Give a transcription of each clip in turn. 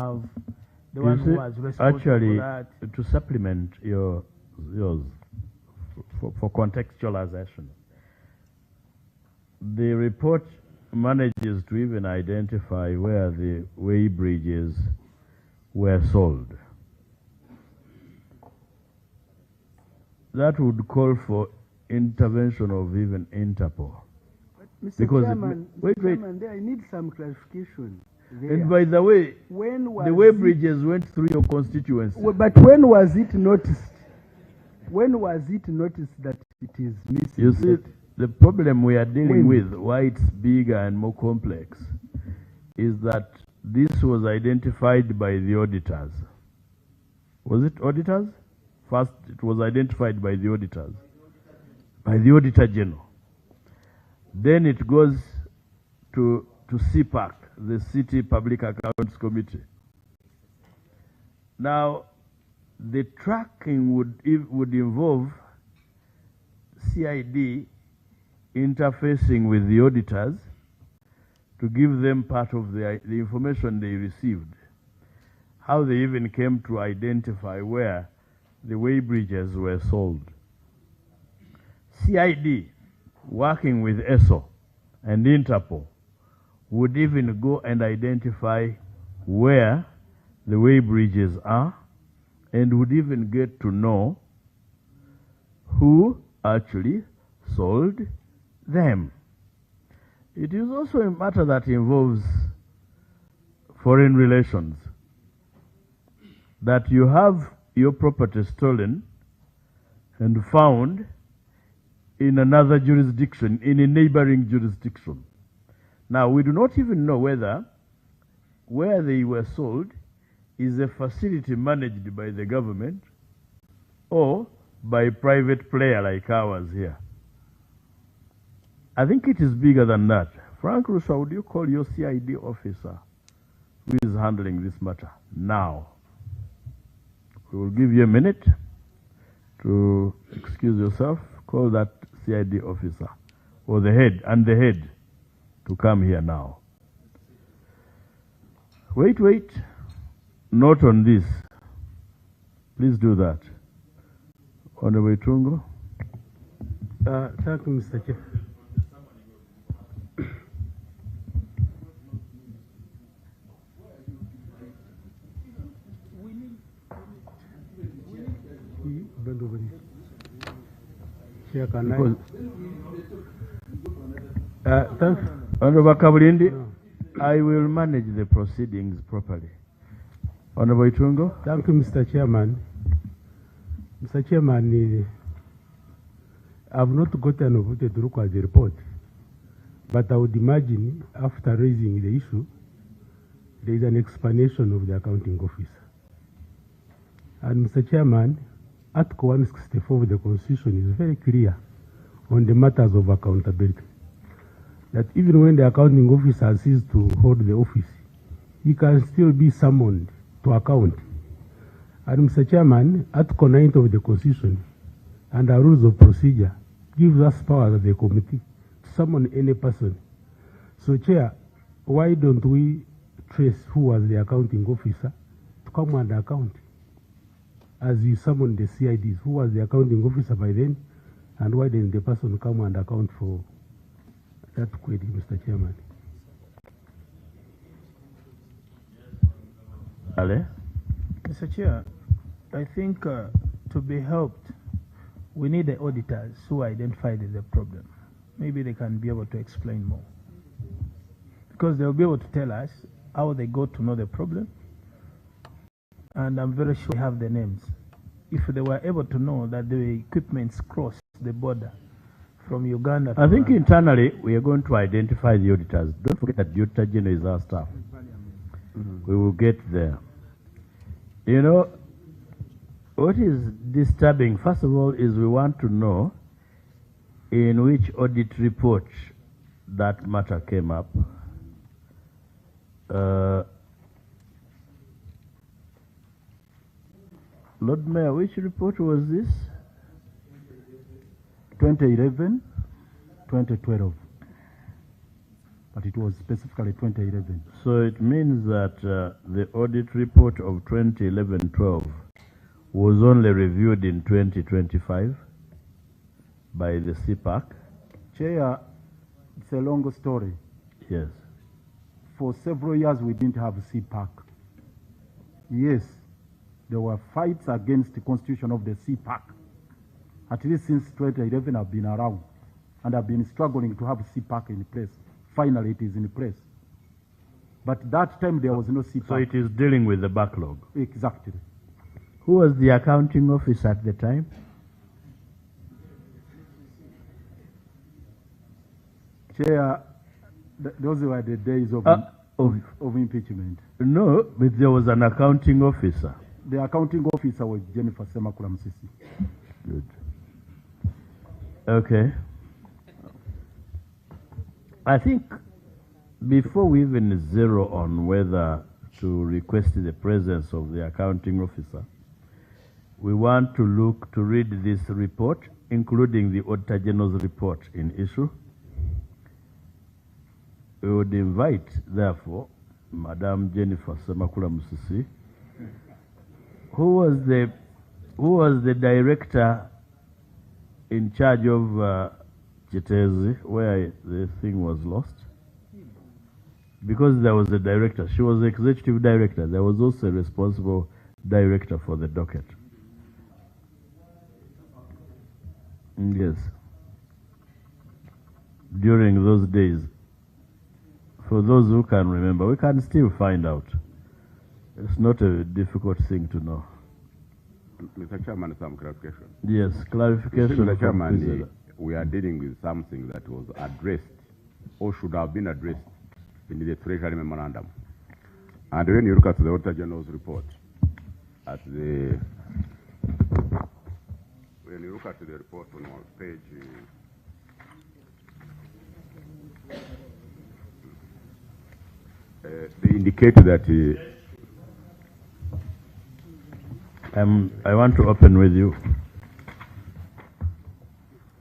have the one who was responsible actually, for that. to supplement yours for contextualization, the report manages to even identify where the way bridges were sold. That would call for intervention of even Interpol. Mr. Because Chairman, wait. There I need some clarification. There. And by the way, the way bridges went through your constituency. Well, but when was it noticed? When was it noticed that it is missing? You see, the problem we are dealing with, why it's bigger and more complex, is that this was identified by the auditors. Was it auditors? First, it was identified by the auditors, by the Auditor General. Then it goes to CPAC, the City Public Accounts Committee. Now, the tracking would involve CID interfacing with the auditors to give them part of the information they received, how they even came to identify where the way bridges were sold. CID, working with ESO and Interpol, would even go and identify where the way bridges are, and would even get to know who actually sold them. It is also a matter that involves foreign relations, that you have your property stolen and found in another jurisdiction, in a neighboring jurisdiction. Now, we do not even know whether where they were sold is a facility managed by the government or by a private player like ours here. I think it is bigger than that. Frank Russo, would you call your CID officer who is handling this matter now? We will give you a minute to excuse yourself. Call that CID officer or the head to come here now. Wait. Not on this. Please do that. Honorable Tungo. Thank you, Mr. Chair. Honorable Kabulindi, I will manage the proceedings properly. Honorable Itungo. Thank you, Mr. Chairman. Mr. Chairman, I've not gotten a voted to look at the report, but I would imagine after raising the issue, there is an explanation of the accounting officer. And Mr. Chairman, Article 164 of the Constitution is very clear on the matters of accountability. That even when the accounting officer ceases to hold the office, he can still be summoned to account. And Mr. Chairman, Article 9 of the Constitution and our rules of procedure gives us power as a committee to summon any person. So, Chair, why don't we trace who was the accounting officer to come and account? As we summon the CIDs, who was the accounting officer by then, and why didn't the person come and account for that query, Mr. Chairman? Ale? Mr. Chair, I think to be helped, we need the auditors who identified the problem. Maybe they can be able to explain more. Because they'll be able to tell us how they got to know the problem. And I'm very sure we have the names. If they were able to know that the equipments crossed the border from Uganda to I think internally we are going to identify the auditors. Don't forget that the Auditor General is our staff. We will get there. You know, what is disturbing, first of all, is we want to know in which audit report that matter came up. Lord Mayor, which report was this? 2011, 2012. but it was specifically 2011. So it means that the audit report of 2011-12 was only reviewed in 2025 by the CPAC. Chair, it's a long story. Yes. For several years, we didn't have CPAC. Yes, there were fights against the constitution of the CPAC. At least since 2011, I've been around, and I've been struggling to have CPAC in place. Finally, it is in place. But that time, there was no CPAC. So it is dealing with the backlog. Exactly. Who was the accounting officer at the time? Chair, those were the days of impeachment. No, but there was an accounting officer. The accounting officer was Jennifer Semakula Musisi. Good. Okay. I think before we even zero on whether to request the presence of the accounting officer, we want to look to read this report, including the Auditor General's report in issue. We would invite, therefore, Madam Jennifer Semakula Musisi, who was the director in charge of Chitezi, where the thing was lost. Because there was a director, she was the executive director, there was also a responsible director for the docket. Yes. During those days, for those who can remember, we can still find out. It's not a difficult thing to know. Mr. Chairman, some clarification. Yes, clarification. Mr. Chairman, we are dealing with something that was addressed or should have been addressed in the Treasury Memorandum. And when you look at the Auditor General's report, when you look at the report on page they indicate that I want to open with you.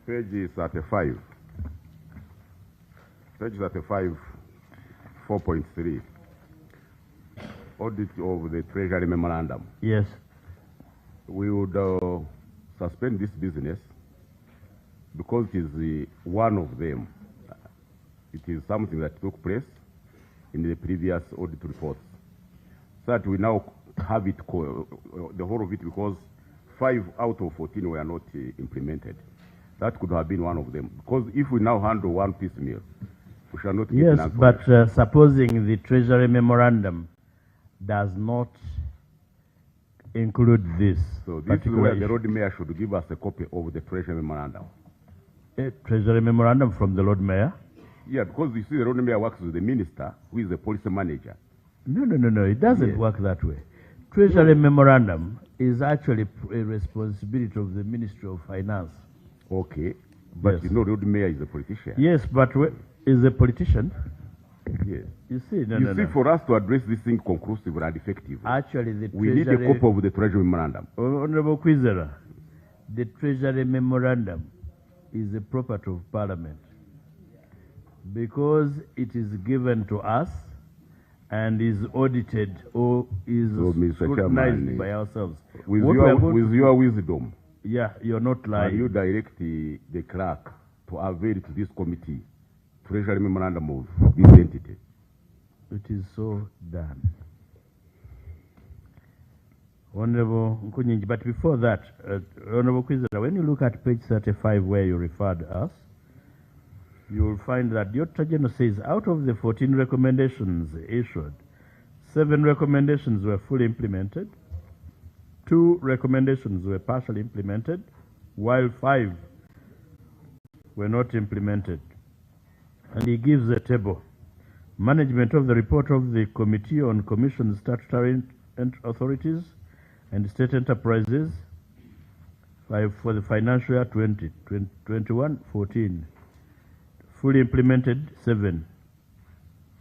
Page 35. Page 35, 4.3. Audit of the Treasury Memorandum. Yes. We would suspend this business because it is one of them. It is something that took place in the previous audit reports. So that we now have it, the whole of it, because 5 out of 14 were not implemented. That could have been one of them. Because if we now handle one piecemeal, we shall not get an answer. But supposing the Treasury Memorandum does not include this. So this is where the Lord Mayor should give us a copy of the Treasury Memorandum. A Treasury Memorandum from the Lord Mayor? Yeah, because you see the Lord Mayor works with the minister, who is the policy manager. No, it doesn't work that way. Treasury Memorandum is actually a responsibility of the Ministry of Finance. Okay, but Yes. you know the Lord Mayor is a politician. Yes, but is a politician. Yes. You see, You see, for us to address this thing conclusively and effectively, Actually, the we need a copy of the Treasury Memorandum. Honorable Kwizera, the Treasury Memorandum is a property of Parliament because it is given to us and is audited or is So, Mr. scrutinized Chairman, by ourselves. With What we are going to your wisdom, Yeah, you're not can lying. you direct the clerk to avail to this committee Treasury Memorandum of this entity? It is so done. Honorable Nkunyinji, but before that, Honorable Kwizera, when you look at page 35 where you referred us, you will find that the Auditor General says out of the 14 recommendations issued, 7 recommendations were fully implemented, 2 recommendations were partially implemented, while 5 were not implemented. And he gives a table. Management of the report of the Committee on Commissioned Statutory Authorities and State Enterprises for the financial year 2021-14. Fully implemented, 7.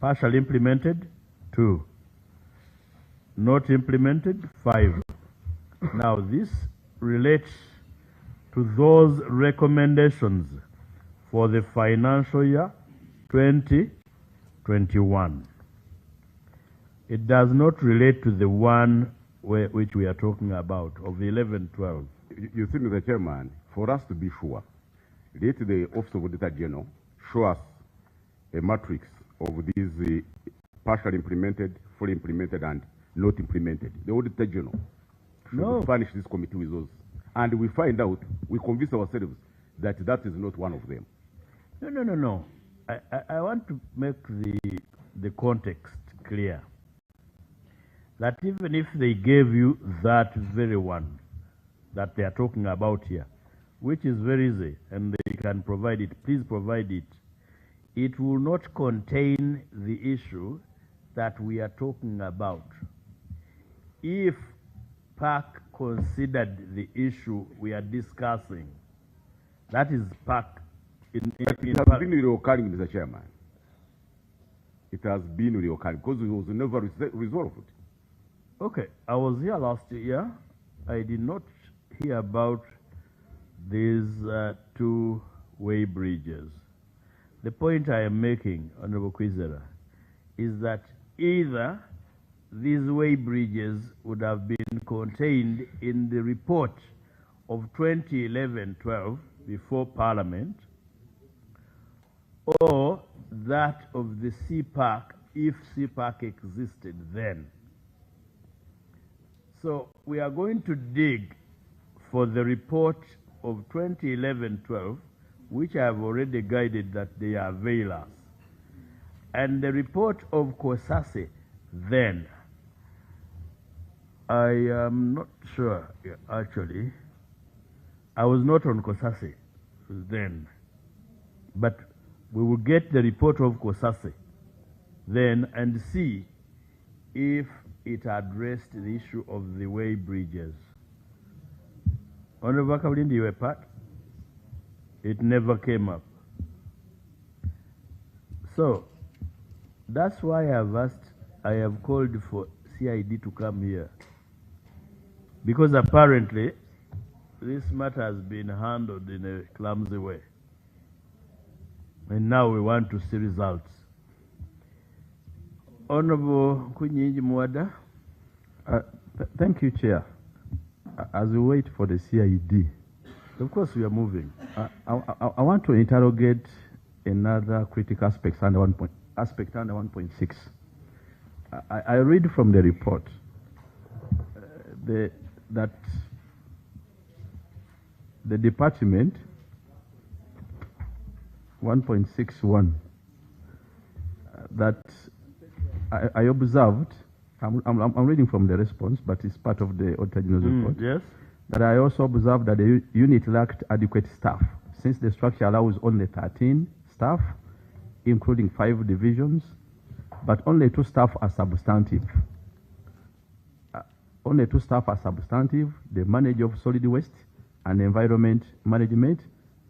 Partially implemented, 2. Not implemented, 5. Now this relates to those recommendations for the financial year 20 21. It does not relate to the one which we are talking about, of 11-12. You see, Mr. Chairman, for us to be sure, let the Office of Auditor General show us a matrix of these partially implemented, fully implemented, and not implemented. The Auditor General should furnish this committee with those. And we find out, we convince ourselves that that is not one of them. No. I want to make the context clear. That even if they gave you that very one that they are talking about here, which is very easy, and they can provide it, please provide it, it will not contain the issue that we are talking about. If PAC considered the issue we are discussing, that is PAC. It has been reoccurring, Mr. Chairman. It has been reoccurring because it was never resolved. Okay, I was here last year. I did not hear about these two-way bridges. The point I am making, Honorable Kwizera, is that either these way bridges would have been contained in the report of 2011-12 before Parliament, or that of the CPAC, if CPAC existed then. So we are going to dig for the report of 2011-12, which I have already guided that they avail us. And the report of COSASE then, I am not sure, actually. I was not on COSASE then, but we will get the report of COSASE then and see if it addressed the issue of the way bridges. Honorable Kabulindi, you were part? It never came up. So, that's why I have called for CID to come here. Because apparently, this matter has been handled in a clumsy way. And now we want to see results. Honorable Kunyinji Mwada. Thank you, Chair. As we wait for the CID, of course we are moving. I want to interrogate another critical aspect under 1.6. I read from the report that the department 1.61 that I observed. I'm reading from the response, but it's part of the Auditor General's report. Yes. That I also observed that the unit lacked adequate staff, since the structure allows only 13 staff, including 5 divisions, but only 2 staff are substantive. Only 2 staff are substantive, the manager of solid waste and environment management,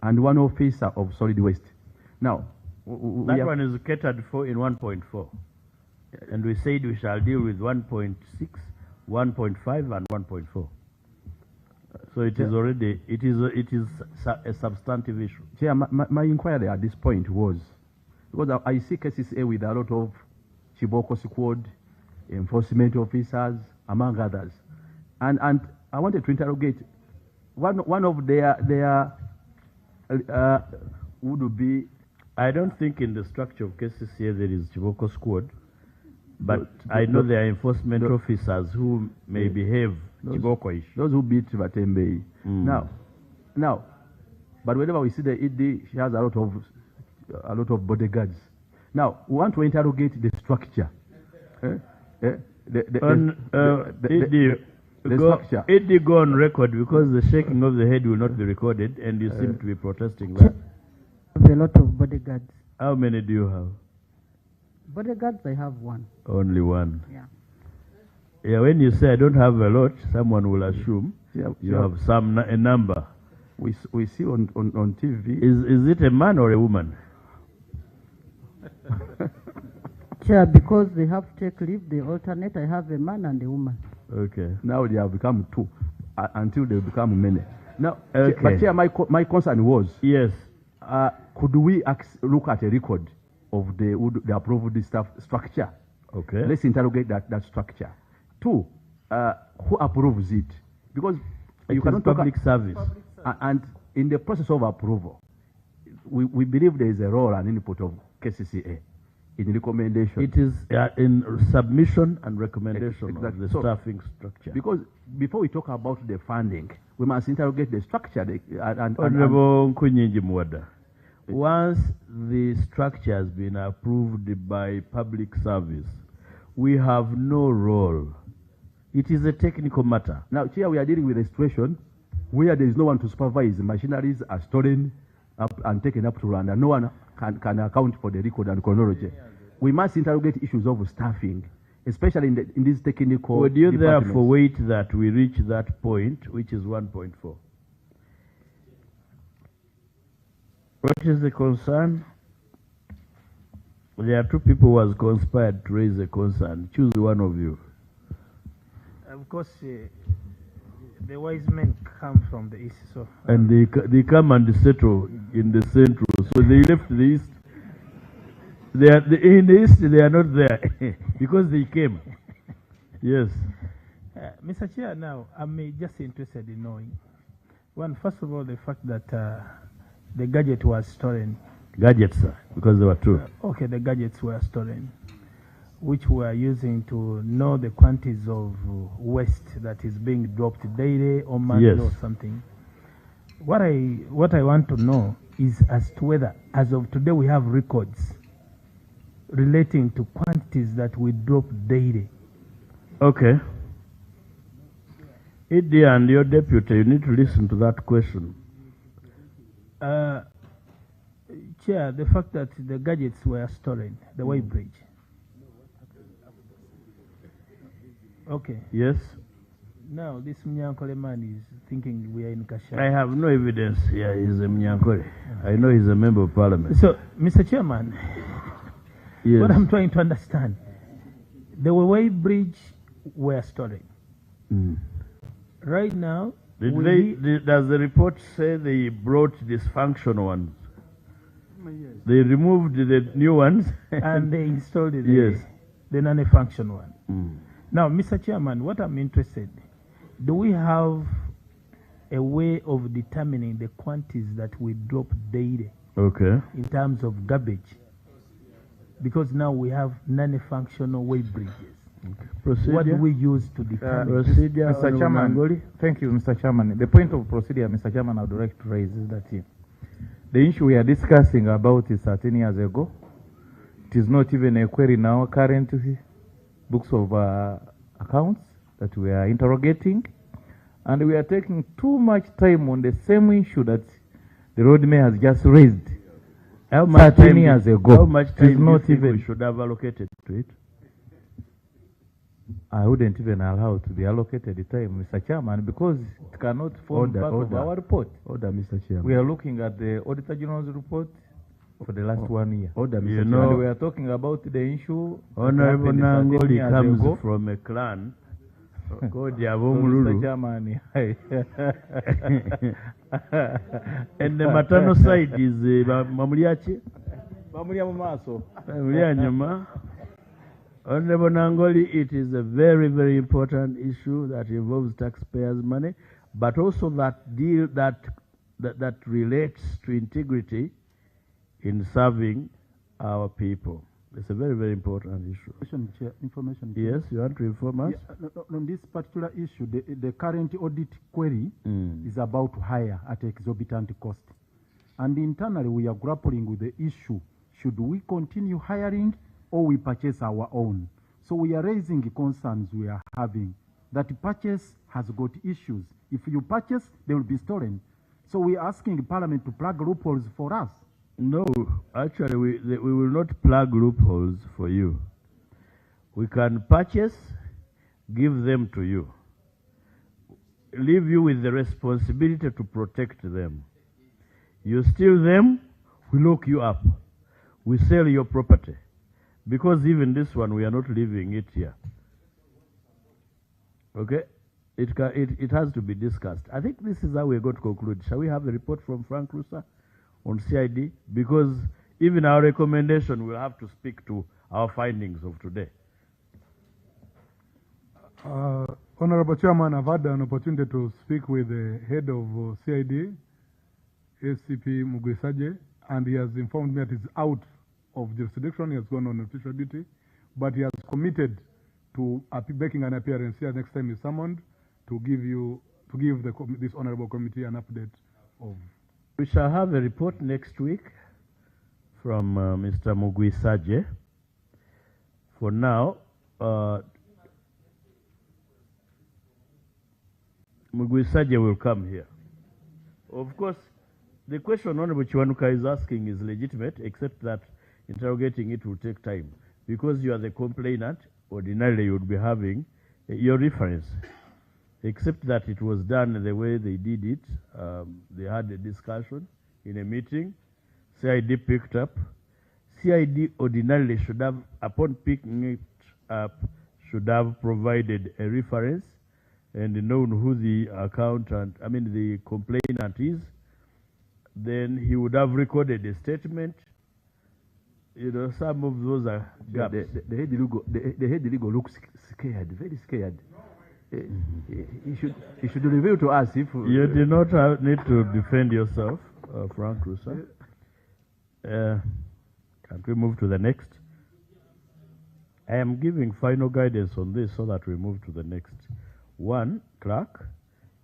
and 1 officer of solid waste. Now, that one is catered for in 1.4. And we said we shall deal with 1.6, 1.5, and 1.4. So it is already, it is a substantive issue. Chair, my inquiry at this point was, because I see KCCA with a lot of Chiboko squad, enforcement officers, among others. And I wanted to interrogate, one of their would be... I don't think in the structure of KCCA there is Chiboko squad. But I know there are enforcement officers who may behave Chiboko-ish. Those who beat Batembe. Now, but whenever we see the ED, she has a lot of bodyguards. Now, we want to interrogate the structure. The structure. ED go on record, because the shaking of the head will not be recorded, and you seem to be protesting that. I have a lot of bodyguards. How many do you have? Bodyguards, I have 1. Only 1? Yeah. Yeah, when you say I don't have a lot, someone will assume you have a number. We see on TV. Is it a man or a woman? Chair, because they have to take leave, they alternate. I have a man and a woman. Okay. Now they have become 2 until they become many. Now, okay. But Chair, my concern was, yes, could we look at a record of the approved staff structure. Okay. Let's interrogate that structure. Two, who approves it? Because you It cannot is talk public service. and in the process of approval, we believe there is a role and input of KCCA in recommendation. It is in submission and recommendation of Exactly. the So, staffing structure. Because before we talk about the funding, we must interrogate the structure. Honorable Nkunyinji Mwada, once the structure has been approved by public service, we have no role. It is a technical matter. Now, here we are dealing with a situation where there is no one to supervise. Machineries are stolen up and taken up to Rwanda. No one can account for the record and chronology. We must interrogate issues of staffing, especially in these technical Would you departments. therefore wait that we reach that point, which is 1.4? What is the concern? There are two people who has conspired to raise a concern. Choose one of you. Of course, the wise men come from the east, so. And they come and settle in the central. So they left the east. In the east, they are not there because they came. Yes. Mr. Chair, now I'm just interested in knowing. One, first of all, the fact that the gadget was stolen. Gadgets, sir, because there were two. Okay, the gadgets were stolen, which we are using to know the quantities of waste that is being dropped daily or monthly Yes. or something. What I want to know is as to whether, as of today, we have records relating to quantities that we drop daily. Okay. Idi and your deputy, you need to listen to that question. Chair, the fact that the gadgets were stolen, the way bridge. Okay. Yes? Now, this Mnyankole man is thinking we are in Kasha. I have no evidence here he's a Mnyankole. I know he's a member of parliament. So, Mr. Chairman, Yes. what I'm trying to understand, the way bridge were stolen. Mm. Right now, Does the report say they brought dysfunctional ones? They removed the new ones? and they installed the, Yes. the non-function one. Mm. Now, Mr. Chairman, what I'm interested, do we have a way of determining the quantities that we drop daily Okay. in terms of garbage? Because now we have non-functional way bridges. Procedure? What do we use to determine? Procedure, Mr. Honorable Chairman, Mangoli? thank you, Mr. Chairman. The point of procedure, Mr. Chairman, I would like to raise is that the issue we are discussing about is 13 years ago. It is not even a query in our current books of accounts that we are interrogating. And we are taking too much time on the same issue that the road mayor has just raised. How much 13 time years ago. How much It time is do you not think we even. should have allocated to it? I wouldn't even allow to be allocated the time, Mr. Chairman, because it cannot form part of our report. Order, Mr. Chairman. We are looking at the Auditor General's report for the last 1 year. Order, Mr. You Chairman. know, And we are talking about the issue. that Honorable happened 13 Nangoli years comes ago. from a clan called So, Mr. Yavomululu. Chairman, And the maternal side is Mamuliachi. Mamuliamumaso. Mamulianyuma. Honorable Nangoli, it is a very, very important issue that involves taxpayers' money, but also that relates to integrity in serving our people. It's a very, very important issue. Information. Yes, you want to inform us? Yeah, on this particular issue, the current audit query is about hire at exorbitant cost. And internally, we are grappling with the issue, should we continue hiring or we purchase our own? So we are raising the concerns we are having, that purchase has got issues. If you purchase, they will be stolen. So we are asking Parliament to plug loopholes for us. No, actually, we will not plug loopholes for you. We can purchase, give them to you, leave you with the responsibility to protect them. You steal them, we lock you up. We sell your property. Because even this one, we are not leaving it here. Okay? It has to be discussed. I think this is how we're going to conclude. Shall we have a report from Frank Rusa on CID? Because Even our recommendation will have to speak to our findings of today. Honorable Chairman, I've had an opportunity to speak with the head of CID, ACP Mugwisaje, and he has informed me that he's out of jurisdiction. He has gone on official duty, but he has committed to making an appearance here next time he's summoned to give this honorable committee an update of. We shall have a report next week from Mr. Mugwisaje. For now, Mugwisaje will come here. Of course, the question Honorable Chiwanuka is asking is legitimate, except that interrogating it will take time. Because you are the complainant, ordinarily you would be having your reference. Except that it was done the way they did it. They had a discussion in a meeting. CID picked up. CID ordinarily should have, upon picking it up, should have provided a reference and known who the the complainant is. Then he would have recorded a statement. You know, some of those are gaps. The head legal looks scared, very scared. He should reveal to us if... You do not need to defend yourself, Frank Rusa. Can't we move to the next? I am giving final guidance on this so that we move to the next. One, clerk,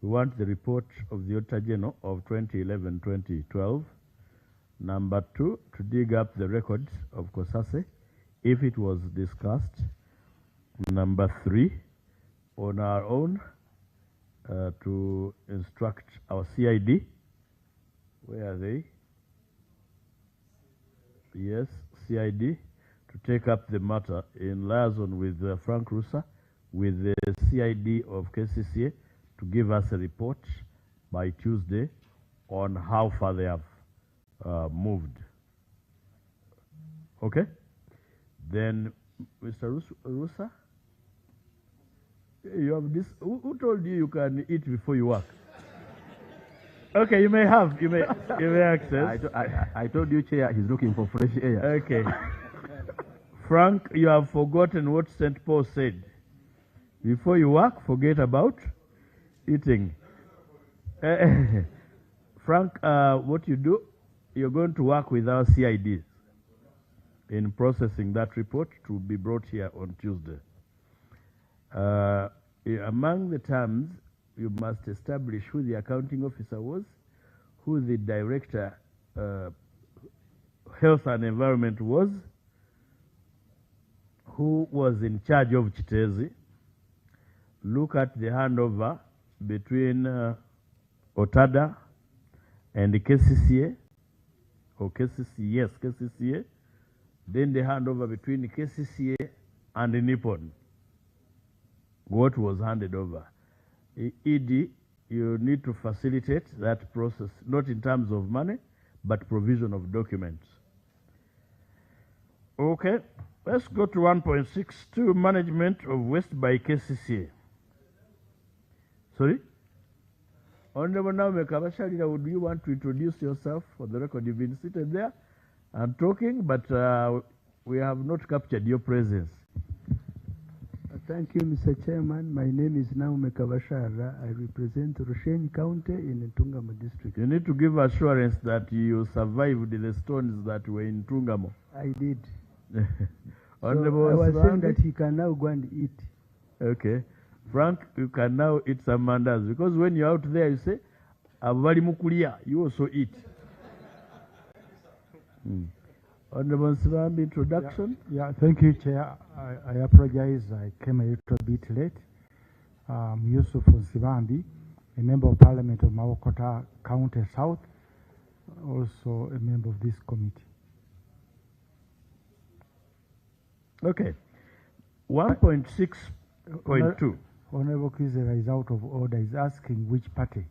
we want the report of the Auditor General of 2011-2012. Number two, to dig up the records of COSASE, if it was discussed. Number three, on our own, to instruct our CID. Where are they? Yes, CID, to take up the matter in liaison with Frank Rusa, with the CID of KCCA, to give us a report by Tuesday on how far they have moved. Okay? Then, Mr. Rusa, you have this. Who told you you can eat before you work? Okay, you may access. I told you, Chair, he's looking for fresh air. Okay. Frank, you have forgotten what St. Paul said. Before you work, forget about eating. Frank, what you do, you're going to work with our CIDs in processing that report to be brought here on Tuesday. Among the terms, you must establish who the accounting officer was, who the director health and environment was, who was in charge of Chitezi. Look at the handover between Otada and the KCCA, or KCCA. Then the handover between the KCCA and the Nippon. What was handed over? ED, you need to facilitate that process, not in terms of money, but provision of documents. Okay, let's go to 1.62, management of waste by KCCA. Sorry? Honorable Naomi Kabasharira, would you want to introduce yourself? For the record, you've been seated there and talking, but we have not captured your presence. Thank you, Mr. Chairman. My name is Naomi Kabashara. I represent Rushen County in Ntungamo district. You need to give assurance that you survived the stones that were in Ntungamo. I did. Honorable I was saying that he can now go and eat. Okay. Frank, you can now eat some mandas, because when you're out there, you say, Avari Mukulia, you also eat. Honorable Sivambi, introduction. Yeah, thank you, Chair. I apologize, I came a little bit late. Yusuf Sivambi, a member of Parliament of Mawakota County South, also a member of this committee. Okay. 1.6.2. Honorable Kizera is out of order. He's asking which party.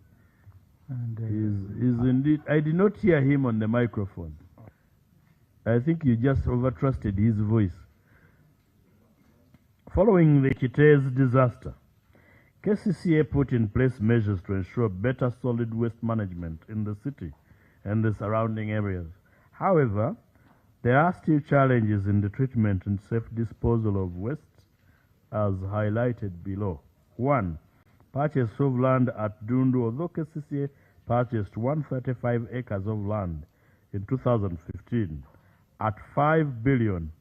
And is indeed. I did not hear him on the microphone. I think you just overtrusted his voice. Following the Kitez disaster, KCCA put in place measures to ensure better solid waste management in the city and the surrounding areas. However, There are still challenges in the treatment and safe disposal of waste, as highlighted below. 1. Purchase of land at Dundu. Although KCCA purchased 135 acres of land in 2015 at 5 billion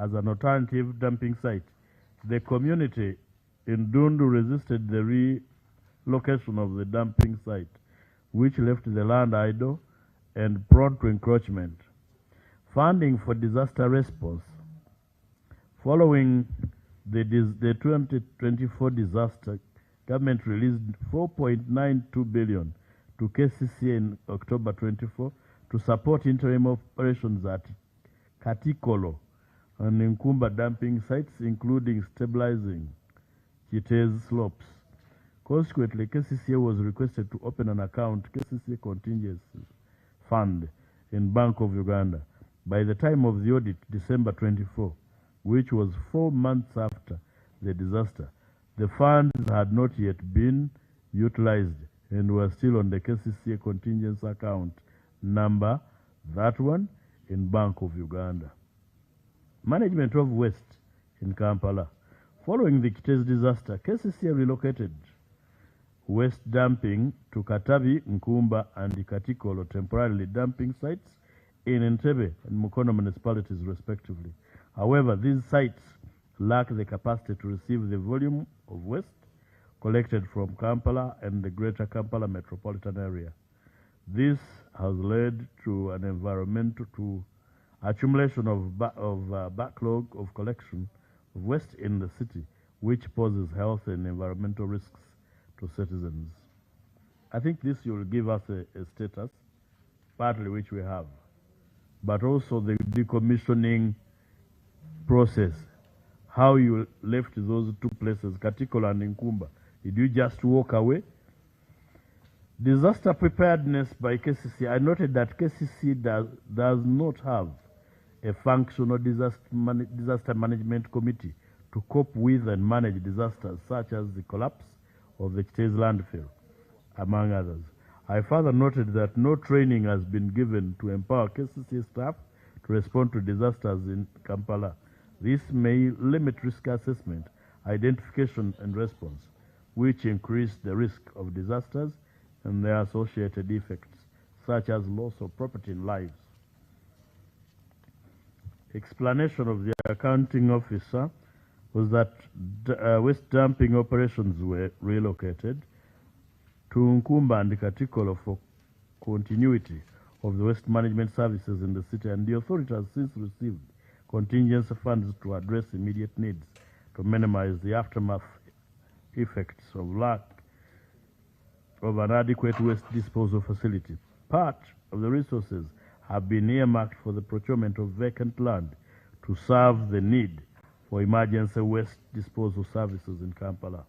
as an alternative dumping site, the community in Dundu resisted the relocation of the dumping site, which left the land idle and prone to encroachment. Funding for disaster response. Following the 2024 disaster, government released 4.92 billion to KCCA in October 24 to support interim operations at Katikolo and Nkumba dumping sites, including stabilizing Chitez slopes. Consequently, KCCA was requested to open an account, KCCA Contingency Fund, in Bank of Uganda. By the time of the audit, December 24, which was 4 months after the disaster, the funds had not yet been utilized and were still on the KCCA contingency account number, that one, in Bank of Uganda. Management of waste in Kampala. Following the Kitez disaster, KCCA relocated waste dumping to Katabi, Nkumba, and Katikolo temporarily dumping sites in Entebbe and Mukono municipalities, respectively. However, these sites lack the capacity to receive the volume of waste collected from Kampala and the greater Kampala metropolitan area. This has led to an environmental accumulation of backlog of collection of waste in the city, which poses health and environmental risks to citizens. I think this will give us a status, partly which we have, but also the decommissioning process, how you left those two places, Katikolo and Nkumba. Did you just walk away? Disaster preparedness by KCC. I noted that KCC does not have a functional disaster management committee to cope with and manage disasters such as the collapse of the Kitez landfill, among others. I further noted that no training has been given to empower KCC staff to respond to disasters in Kampala. This may limit risk assessment, identification, and response, which increase the risk of disasters and their associated effects, such as loss of property and lives. Explanation of the accounting officer was that waste dumping operations were relocated to Nkumba and Katikolo for continuity of the waste management services in the city, and the authority has since received contingency funds to address immediate needs to minimize the aftermath effects of lack of an adequate waste disposal facility. Part of the resources have been earmarked for the procurement of vacant land to serve the need for emergency waste disposal services in Kampala,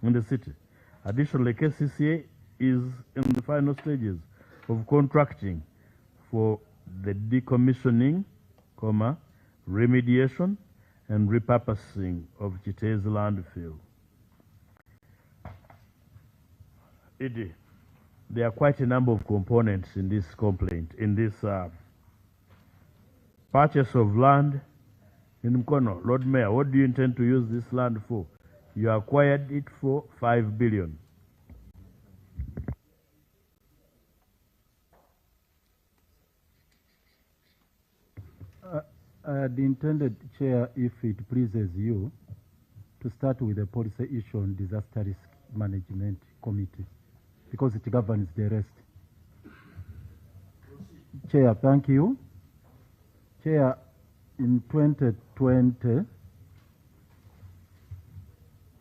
in the city. Additionally, KCCA is in the final stages of contracting for the decommissioning, remediation, and repurposing of Kitez landfill. There are quite a number of components in this complaint, in this purchase of land in Mukono. Lord Mayor, what do you intend to use this land for? You acquired it for 5 billion. I had intended, Chair, if it pleases you, to start with the policy issue on disaster risk management committee, because it governs the rest. Chair, thank you. Chair, in 2020,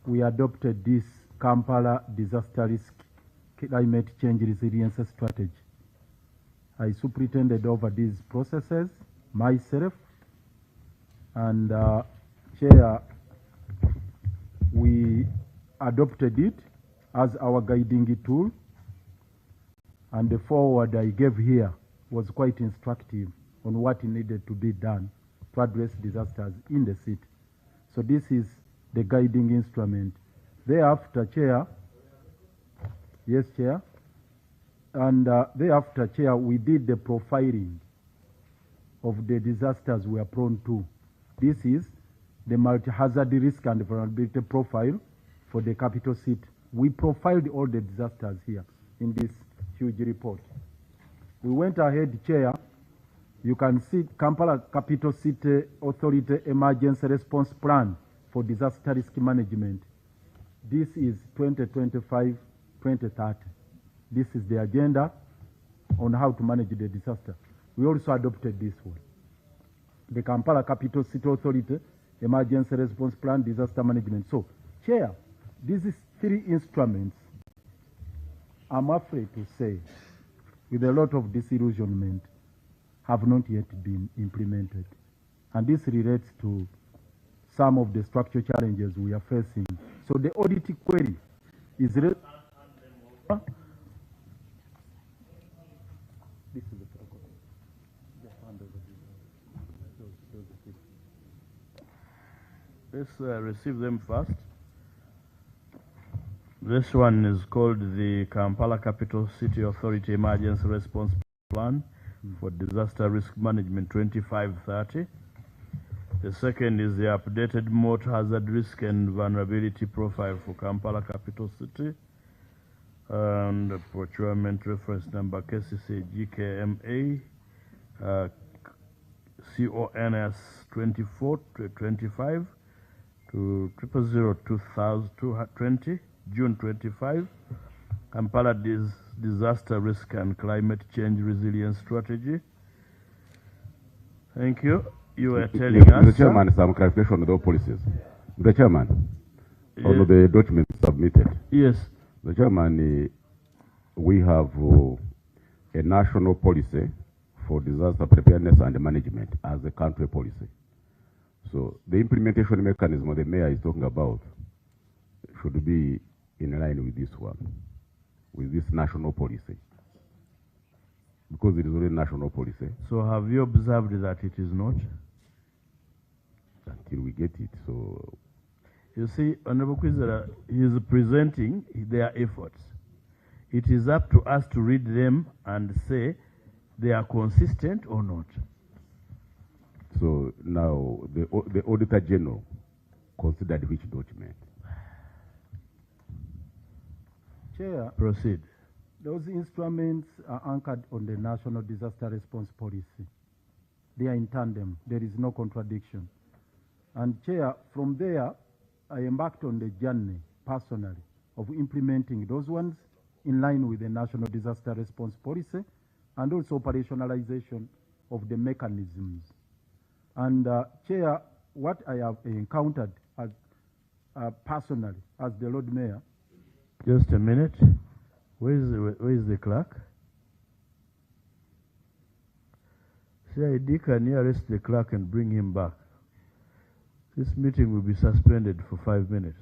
we adopted this Kampala disaster risk climate change resilience strategy. I superintended over these processes myself, and Chair, we adopted it as our guiding tool, and the forward I gave here was quite instructive on what needed to be done to address disasters in the city. So this is the guiding instrument. Thereafter, Chair, yes, Chair, and thereafter, Chair, we did the profiling of the disasters we are prone to. This is the multi-hazard risk and vulnerability profile for the capital city. We profiled all the disasters here in this huge report. We went ahead, Chair. You can see Kampala Capital City Authority Emergency Response Plan for Disaster Risk Management. This is 2025-2030. This is the agenda on how to manage the disaster. We also adopted this one. The Kampala Capital City Authority Emergency Response Plan, Disaster Management. So, Chair, these is 3 instruments, I'm afraid to say, with a lot of disillusionment, have not yet been implemented. And this relates to some of the structural challenges we are facing. So the audit query is... This is the protocol. Just hand over Let's receive them first. This one is called the Kampala Capital City Authority Emergency Response Plan for Disaster Risk Management 2530. The second is the updated multi-hazard risk and vulnerability profile for Kampala Capital City. And the procurement reference number KCCA GKMA CONS 2425 to 0002020 June 25. Kampala Disaster Risk and Climate Change Resilience Strategy. Thank you. You were telling us... Mr. Chairman, some clarification on those policies. Mr. Chairman, on the documents submitted. Yes. Mr. Chairman, we have a national policy for disaster preparedness and management as a country policy. So the implementation mechanism the mayor is talking about should be in line with this one, with this national policy. Because it is only national policy. So have you observed that it is not? Until we get it, so... You see, Honorable Kwizera is presenting their efforts. It is up to us to read them and say they are consistent or not. So now, the Auditor General considered which document? Chair, proceed. Those instruments are anchored on the National Disaster Response Policy. They are in tandem. There is no contradiction. And Chair, from there, I embarked on the journey, personally, of implementing those ones in line with the National Disaster Response Policy and also operationalization of the mechanisms. And Chair, what I have encountered as personally as the Lord Mayor. Just a minute. Where is the clerk? CID, can you arrest the clerk and bring him back? This meeting will be suspended for 5 minutes.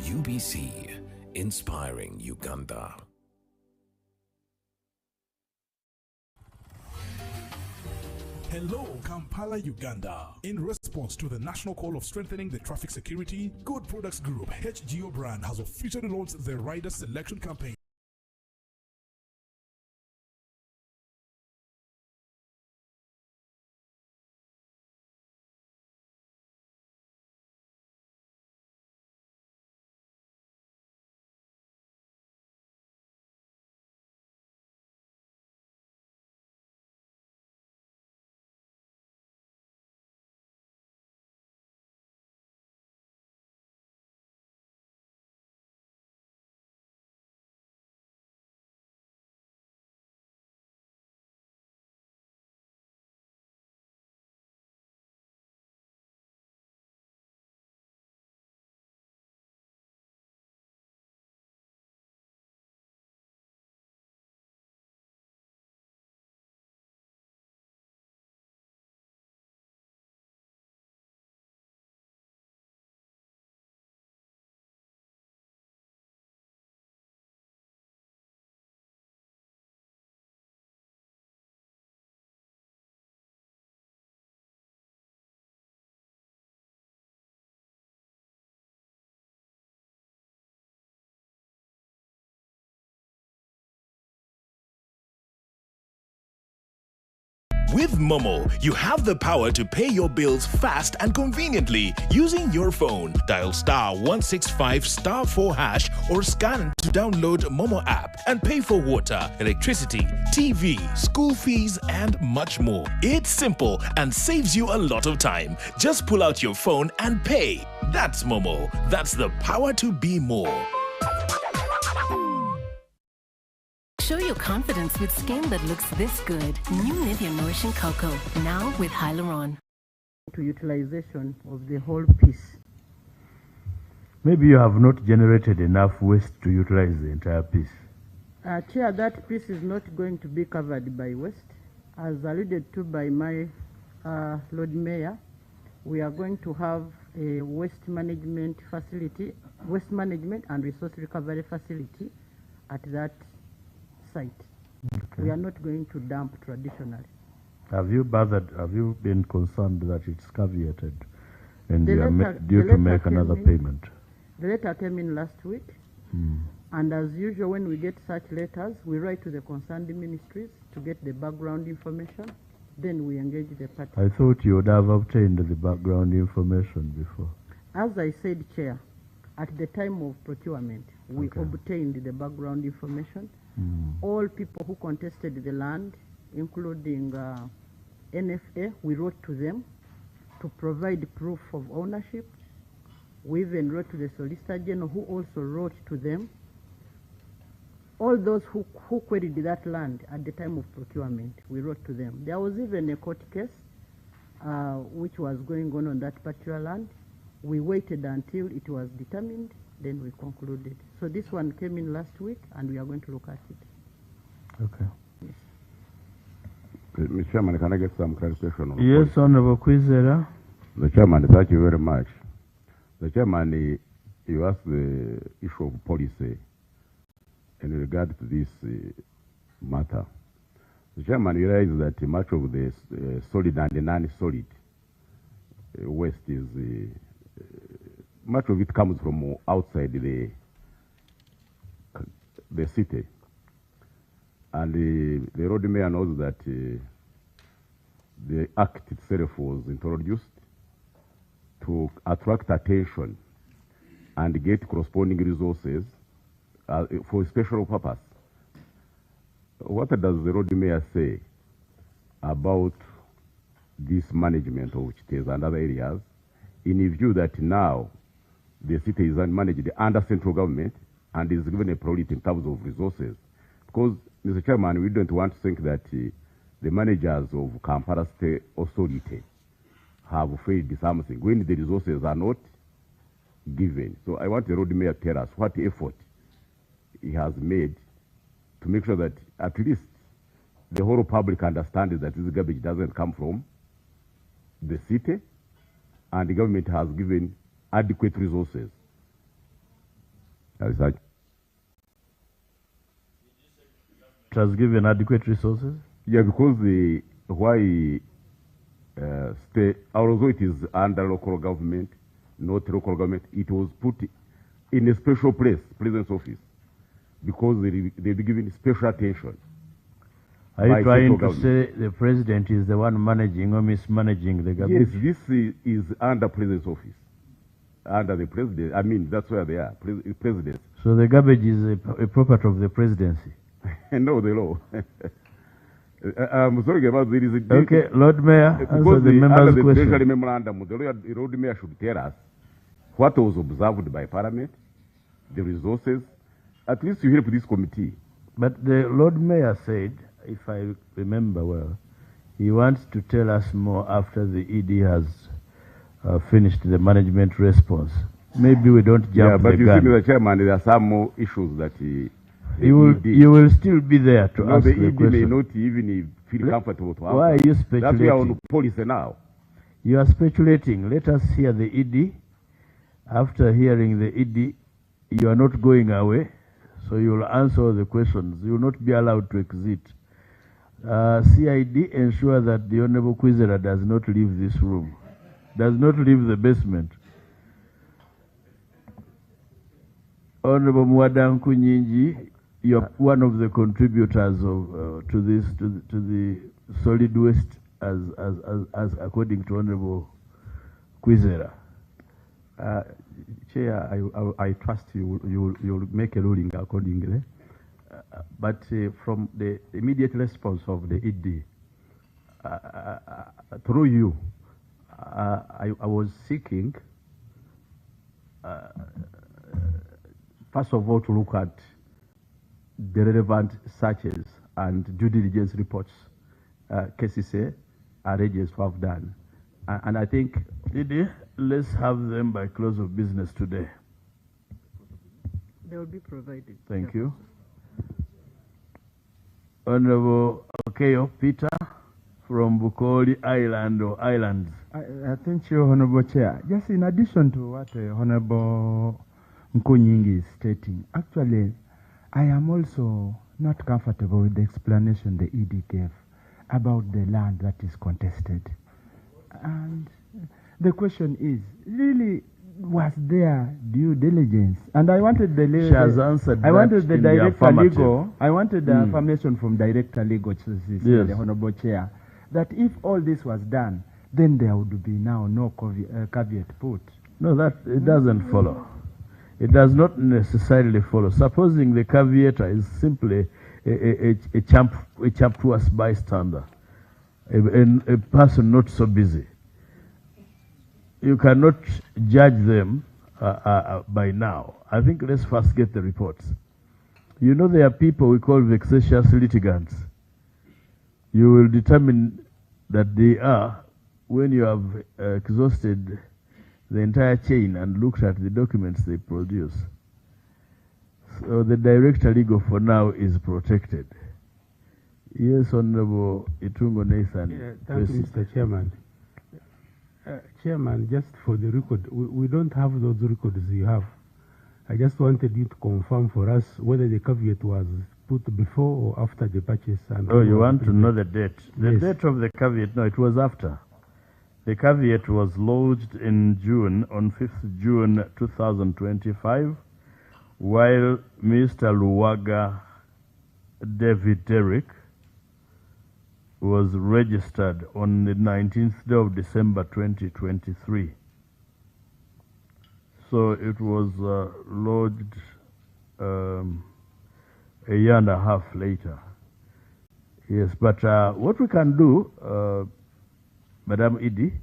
UBC, inspiring Uganda. Hello, Kampala, Uganda. In response to the national call of strengthening the traffic security, Good Products Group, HGO brand, has officially launched the rider selection campaign. With Momo, you have the power to pay your bills fast and conveniently using your phone. Dial *165*4# or scan to download Momo app and pay for water, electricity, TV, school fees, and much more. It's simple and saves you a lot of time. Just pull out your phone and pay. That's Momo. That's the power to be more. Show your confidence with skin that looks this good. New Nivea Nourishing Cocoa, now with Hyaluron. To utilization of the whole piece. Maybe you have not generated enough waste to utilize the entire piece. Chair, that piece is not going to be covered by waste. As alluded to by my Lord Mayor, we are going to have a waste management facility, waste management and resource recovery facility at that site. Okay. We are not going to dump traditionally. Have you been concerned that it's caveated and you are due to make another payment? The letter came in last week, and as usual when we get such letters, we write to the concerned ministries to get the background information, then we engage the party. I thought you would have obtained the background information before. As I said, Chair, at the time of procurement, we obtained the background information. All people who contested the land, including NFA, we wrote to them to provide proof of ownership. We even wrote to the Solicitor General, who also wrote to them. All those who queried that land at the time of procurement, we wrote to them. There was even a court case which was going on that particular land. We waited until it was determined, then we concluded. So this one came in last week, and we are going to look at it. Okay. Yes. Mr. Chairman, can I get some clarification on Yes, Honorable Kwizera. The Chairman, thank you very much. The Chairman, you asked the issue of policy in regard to this matter. The Chairman realized that much of the solid and non-solid waste is much of it comes from outside the city, and the road mayor knows that the act itself was introduced to attract attention and get corresponding resources for a special purpose. What does the road mayor say about this management of Chiteza and other areas, in view that now the city is managed under central government and is given a priority in terms of resources? Because, Mr. Chairman, we don't want to think that the managers of Kampala State Authority have failed something when the resources are not given. So I want the road mayor to tell us what effort he has made to make sure that at least the whole public understands that this garbage doesn't come from the city, and the government has given adequate resources research. It has given adequate resources? Yeah, because state, although it is under local government, not local government, it was put in a special place, President's office, because they be given special attention. Are you trying to say the president is the one managing or mismanaging the garbage? Yes, this is under President's office. Under the president, I mean, that's where they are, presidents. So the garbage is a property of the presidency? No, the law. I'm sorry about this. Okay, Lord Mayor, answer the member's question. Under the Treasury Memorandum, the Lord Mayor should tell us what was observed by Parliament, the resources. At least you help this committee. But the Lord Mayor said, if I remember well, he wants to tell us more after the ED has finished the management response. Maybe we don't jump the gun. Yeah, but you see, Mr. Chairman, there are some more issues that you will still be there to ask the ED question. may not even feel comfortable to answer. Why are you speculating? That's why on policy now. You are speculating. Let us hear the ED. After hearing the ED, you are not going away, so you will answer all the questions. You will not be allowed to exit. CID ensure that the Honorable Kwizera does not leave this room, does not leave the basement. Honorable Mwadanku Nyingi, you are one of the contributors of, to the solid waste as according to Honorable Kwizera. Chair, I trust you'll make a ruling accordingly. But from the immediate response of the ED, through you, I was seeking, first of all, to look at the relevant searches and due diligence reports KCCA arranges to have done. And I think... ED, let's have them by close of business today. They will be provided. Thank you. Honorable Okeo Peter from Bukoli Island or Islands. Thank you, Honorable Chair. Just in addition to what Honorable Nkunyingi is stating, actually, I am also not comfortable with the explanation the ED gave about the land that is contested. And the question is, really, was there due diligence? And I wanted the She has answered I wanted the director legal. I wanted the information from director legal, the Honorable Chair, that if all this was done, then there would be now no caveat put. No, that it doesn't follow. It does not necessarily follow. Supposing the caveat is simply a champtuous bystander, a person not so busy. You cannot judge them by now. I think let's first get the reports. You know, there are people we call vexatious litigants. You will determine that they are when you have exhausted the entire chain and looked at the documents they produce. So the director legal for now is protected. Yes, Honorable Itungo Nathan. Yeah, thank you, Mr. Chairman. Chairman, just for the record, we don't have those records you have. I just wanted you to confirm for us whether the caveat was put before or after the purchase. And oh, you want to know the date? The date of the caveat, no, it was after. The caveat was lodged in June, on 5th June 2025, while Mr. Luwaga David Derrick was registered on the 19th day of December 2023. So it was lodged a year and a half later. Yes, but what we can do, Madam Edie,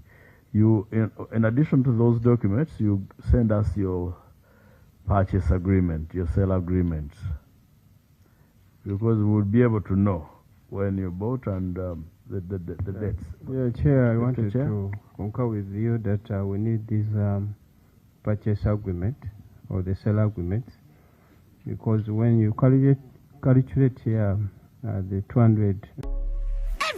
you, in addition to those documents, you send us your purchase agreement, your sale agreement, because we'll be able to know when you bought and the dates. Yeah, Chair, I wanted to concur with you that we need this purchase agreement or the sale agreement, because when you calculate here the 200.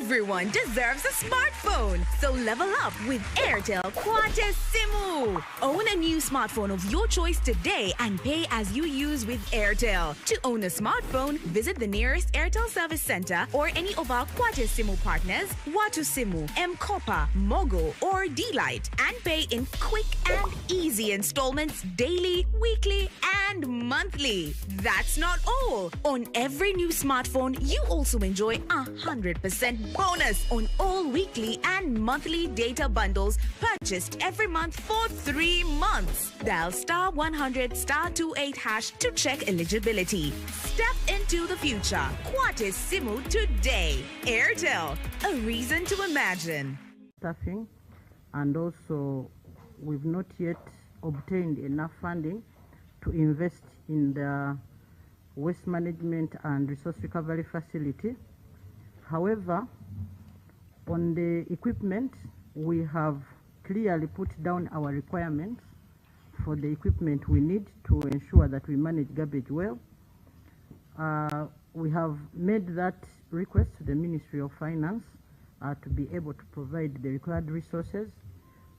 Everyone deserves a smartphone, so level up with Airtel KCCA. Own a new smartphone of your choice today and pay as you use with Airtel. To own a smartphone, visit the nearest Airtel service center or any of our KCCA partners, Watusimu, M-Kopa, Mogo, or D-Lite, and pay in quick and easy installments daily, weekly, and monthly. That's not all. On every new smartphone, you also enjoy 100% bonus on all weekly and monthly data bundles purchased every month for 3 months. Dial *100*28# to check eligibility. Step into the future. KCCA today. Airtel, a reason to imagine. Staffing, and also we've not yet obtained enough funding to invest in the waste management and resource recovery facility. However, on the equipment, we have clearly put down our requirements for the equipment we need to ensure that we manage garbage well. We have made that request to the Ministry of Finance to be able to provide the required resources.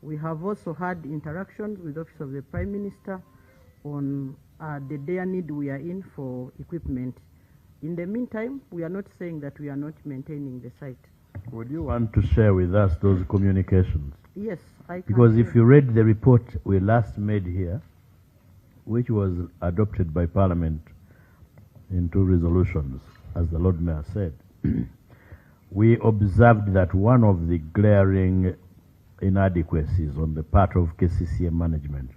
We have also had interactions with the Office of the Prime Minister on the dire need we are in for equipment. In the meantime, we are not saying that we are not maintaining the site. Would you want to share with us those communications? Yes, I can. Because if you read the report we last made here, which was adopted by Parliament in 2 resolutions, as the Lord Mayor said, we observed that one of the glaring inadequacies on the part of KCCA management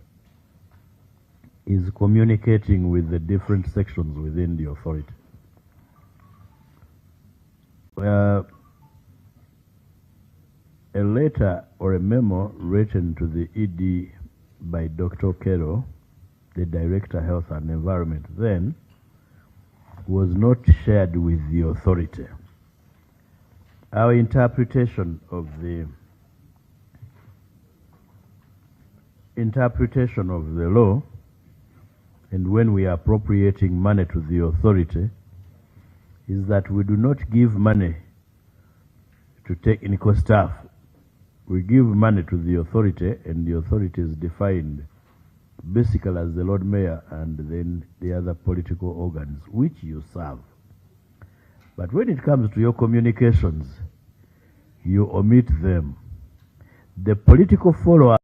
is communicating with the different sections within the authority. A letter or a memo written to the ED by Dr. Kero, the Director Health and Environment then, was not shared with the authority. Our interpretation of the law, and when we are appropriating money to the authority, is that we do not give money to technical staff. We give money to the authority, and the authority is defined basically as the Lord Mayor and then the other political organs which you serve. But when it comes to your communications, you omit them. The political follow-up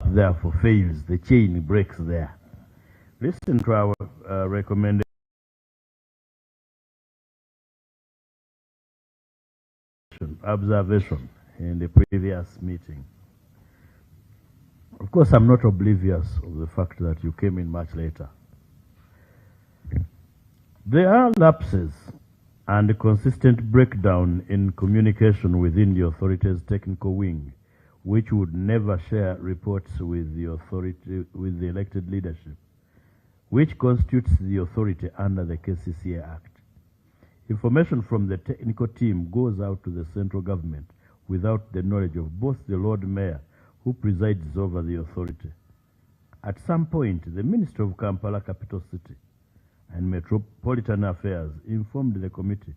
therefore fails. The chain breaks there. Listen to our recommendation. Observation in the previous meeting. Of course, I'm not oblivious of the fact that you came in much later. There are lapses and consistent breakdown in communication within the authority's technical wing, which would never share reports with the authority, with the elected leadership, which constitutes the authority under the KCCA Act. Information from the technical team goes out to the central government without the knowledge of both the Lord Mayor, who presides over the authority. At some point, the Minister of Kampala, Capital City, and Metropolitan Affairs informed the committee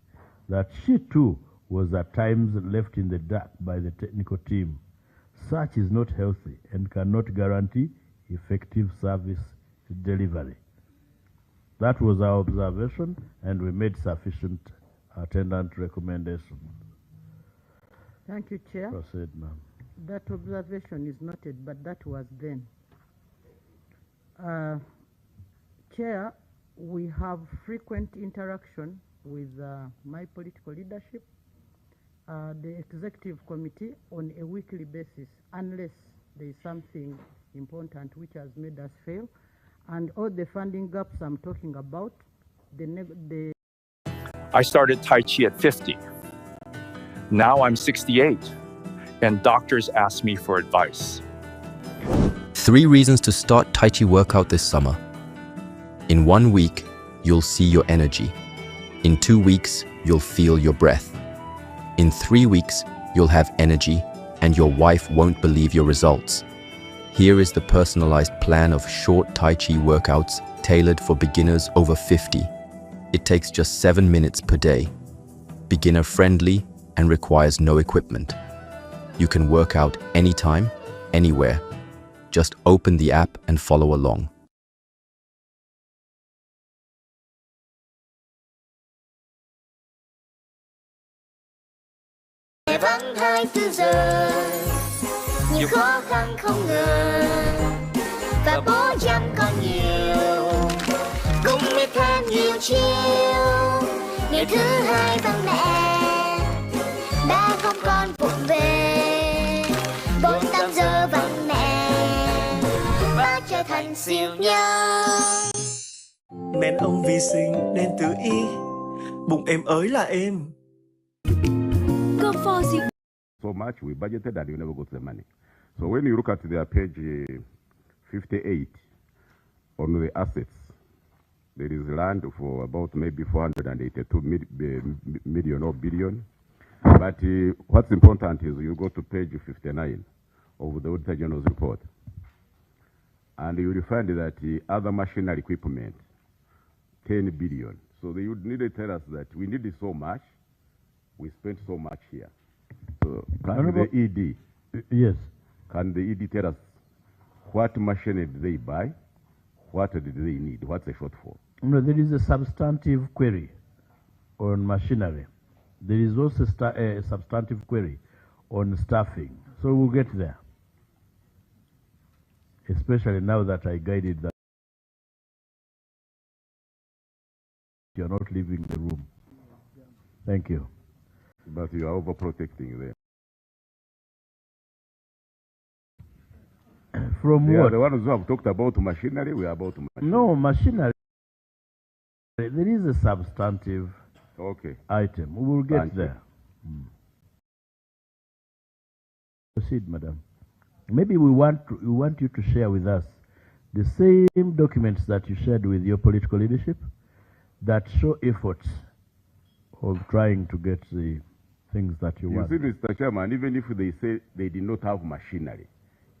that she too was at times left in the dark by the technical team. Such is not healthy and cannot guarantee effective service delivery. That was our observation, and we made sufficient attendant recommendations. Thank you, Chair. Proceed, ma'am. That observation is noted, but that was then. Chair, we have frequent interaction with my political leadership, the executive committee on a weekly basis, unless there is something important which has made us fail. And all the funding gaps I'm talking about, I started Tai Chi at 50. Now I'm 68, and doctors ask me for advice. 3 reasons to start Tai Chi workout this summer. In 1 week, you'll see your energy. In 2 weeks, you'll feel your breath. In 3 weeks, you'll have energy, and your wife won't believe your results. Here is the personalized plan of short Tai Chi workouts tailored for beginners over 50. It takes just 7 minutes per day. beginner-friendly, and requires no equipment. You can work out anytime, anywhere. Just open the app and follow along. Vắng 24 giờ, nhiều khó khăn không ngờ, và bố chăm con nhiều, cùng mẹ than nhiều chiều. Ngày thứ hai vắng mẹ, ba không con vụng về, 4-5 giờ vắng mẹ, ba trở thành siêu nhân. Men ông vi sinh nên tự y, bụng em ới là êm. So much we budgeted and you never got the money. So when you look at their page 58 on the assets, there is land for about maybe 482 million or billion. But what's important is you go to page 59 of the Auditor General's report, and you will find that other machinery equipment, 10 billion. So they would need to tell us that we needed so much, we spent so much here. So can the ED, yes, can the ED tell us what machinery did they buy, what did they need, what's the shortfall? No, there is a substantive query on machinery. There is also a substantive query on staffing. So we'll get there, especially now that I guided that you're not leaving the room. Thank you. But you are overprotecting them. From they what? Are the ones who have talked about machinery, we are about machinery. No, machinery. There is a substantive item. We will get there. Proceed, madam. Maybe we want you to share with us the same documents that you shared with your political leadership that show efforts of trying to get the things that you want. You see, Mr. Chairman, even if they say they did not have machinery,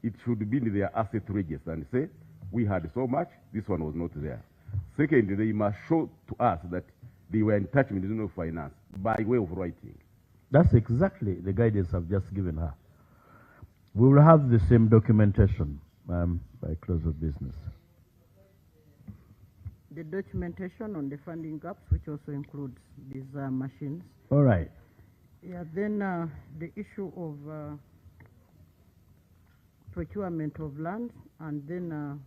it should be in their asset register and say, we had so much, this one was not there. Second, they must show to us that they were in touch with the Ministry of Finance by way of writing. That's exactly the guidance I've just given her. We will have the same documentation by close of business. The documentation on the funding gaps, which also includes these machines. All right. Yeah, then the issue of procurement of land, and then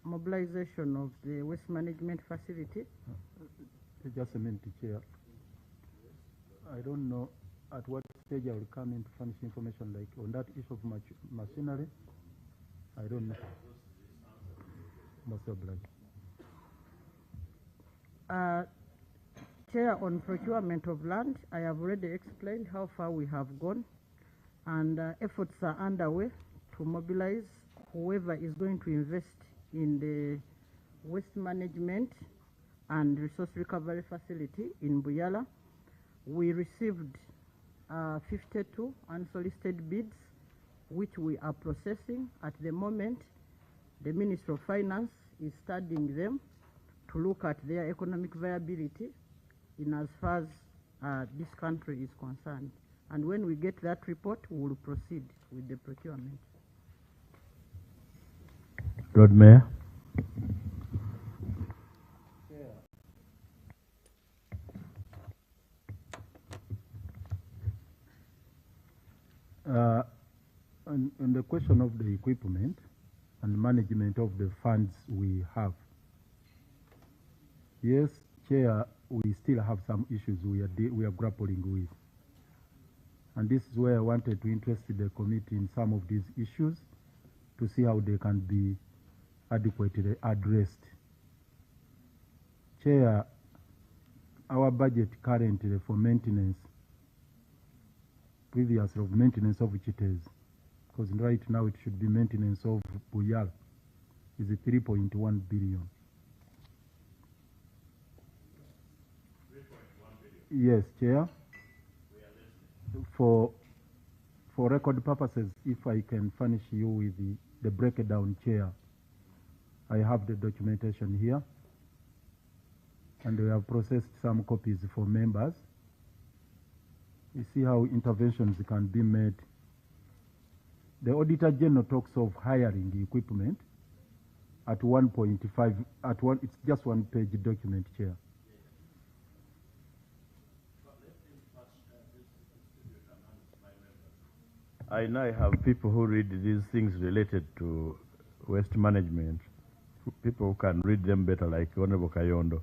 mobilization of the waste management facility. Just a minute, Chair. I don't know at what stage I will come in to furnish information like on that issue of machinery. I don't know. Most obliged. Chair, on procurement of land, I have already explained how far we have gone, and efforts are underway to mobilize whoever is going to invest in the waste management and resource recovery facility in Buyala. We received 52 unsolicited bids, which we are processing at the moment. The Ministry of Finance is studying them to look at their economic viability in as far as this country is concerned. And when we get that report, we will proceed with the procurement. Lord Mayor. On the question of the equipment and management of the funds we have, yes, Chair, we still have some issues we are grappling with. And this is where I wanted to interest the committee in some of these issues to see how they can be adequately addressed. Chair, our budget currently for maintenance, previously of maintenance of Chites, because right now it should be maintenance of Buyal, is 3.1 billion. Yes, Chair. For record purposes, if I can furnish you with the breakdown, Chair, I have the documentation here. and we have processed some copies for members. You see how interventions can be made. The Auditor General talks of hiring equipment at 1.5, it's just one page document, Chair. I now have people who read these things related to waste management, people who can read them better, like Honorable Kayondo.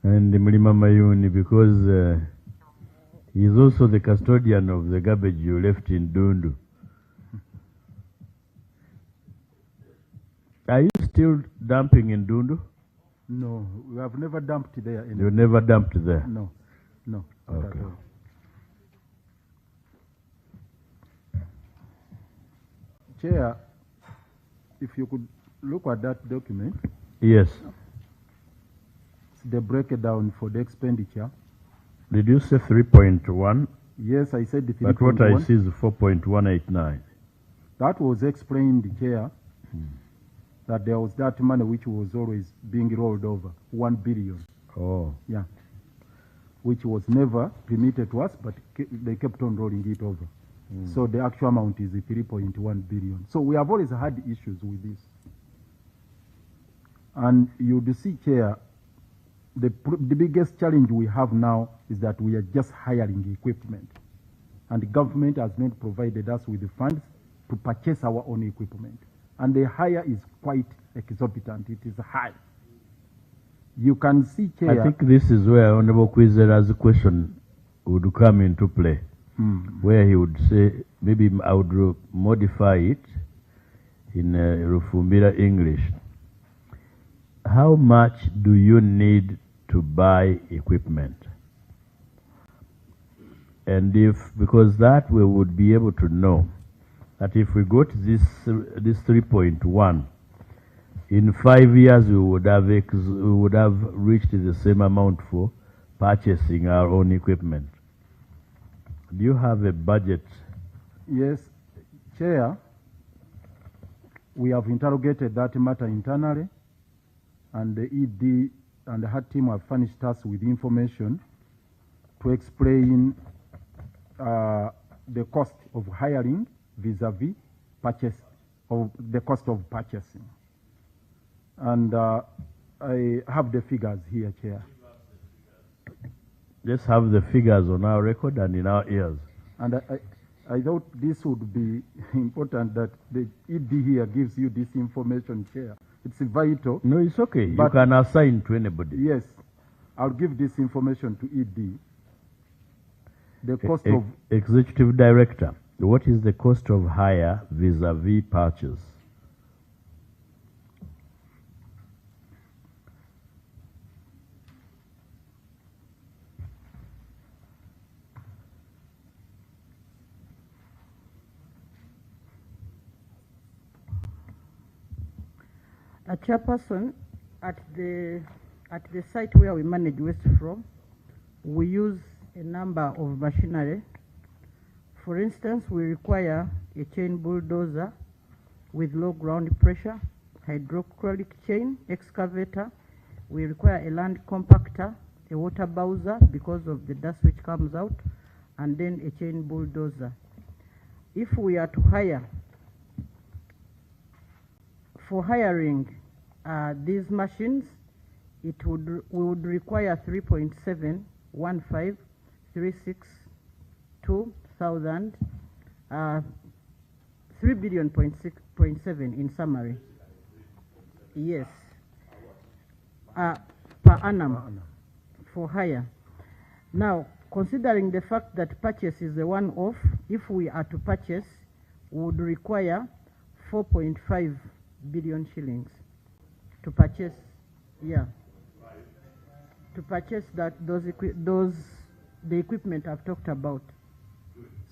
And Mlima Mayuni, because he is also the custodian of the garbage you left in Dundu. Are you still dumping in Dundu? No, we have never dumped there. You never dumped there? No, no. Not Okay. at all. Chair, if you could look at that document. Yes. It's the breakdown for the expenditure. Did you say 3.1? Yes, I said the 3.1. But what I see is 4.189. That was explained, Chair, that there was that money which was always being rolled over, 1 billion. Oh. Yeah. Which was never permitted to us, but they kept on rolling it over. So the actual amount is 3.1 billion. So we have always had issues with this. And you'd see, Chair, the biggest challenge we have now is that we are just hiring equipment. And the government has not provided us with the funds to purchase our own equipment. And the hire is quite exorbitant. It is high. You can see, Chair. I think this is where Honorable Kwizera's question would come into play, where he would say, maybe I would modify it in Rufumbira English. How much do you need to buy equipment? And because that we would be able to know that if we got this 3.1, in 5 years we would have reached the same amount for purchasing our own equipment. Do you have a budget? Yes, Chair. We have interrogated that matter internally, and the ED and her team have furnished us with information to explain the cost of hiring vis-a-vis purchase, of the cost of purchasing. And I have the figures here, Chair. Let's have the figures on our record and in our ears. And I thought this would be important that the ED here gives you this information, Chair. It's vital. No, it's okay. You can assign to anybody. Yes. I'll give this information to ED. The cost of... Executive Director, what is the cost of hire vis-a-vis purchase? A chairperson, at the site where we manage waste from, we use a number of machinery. For instance, we require a chain bulldozer with low ground pressure, hydraulic chain excavator. We require a land compactor, a water bowser because of the dust which comes out, and then a chain bulldozer. If we are to hire, for hiring these machines, we would require 3.715362000, 3.7 in summary. Yes. Per annum for hire. Now, considering the fact that purchase is a one-off, if we are to purchase, we would require 4.5 billion shillings to purchase, to purchase the equipment I've talked about.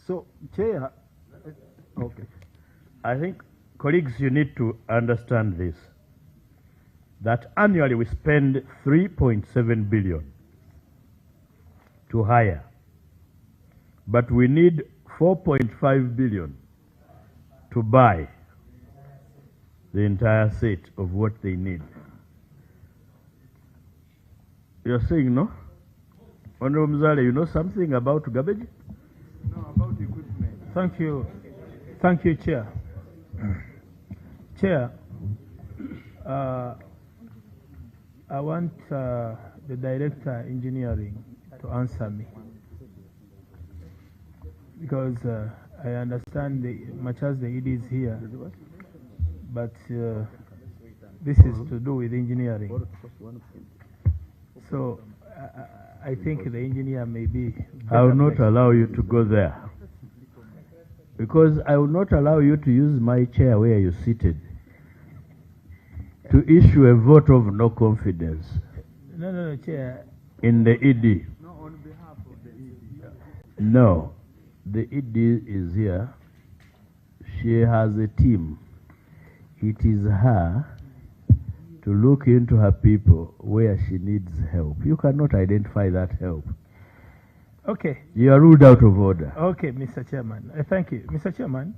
So, Chair, okay. I think, colleagues, you need to understand this, that annually we spend 3.7 billion to hire, but we need 4.5 billion to buy the entire set of what they need. You're saying no? Honorable Mzale, you know something about garbage? No, about equipment. Thank you. Thank you, Chair. Chair, I want the Director Engineering to answer me. Because I understand much as the ED is here, but this is to do with engineering. So I think the engineer may be... I will not allow you to go there. Because I will not allow you to use my chair where you're seated to issue a vote of no confidence. No, Chair. In the ED. No, on behalf of the ED. No, the ED is here. She has a team. It is her to look into her people where she needs help. You cannot identify that help. Okay. You are ruled out of order. Okay, Mr. Chairman. Thank you. Mr. Chairman,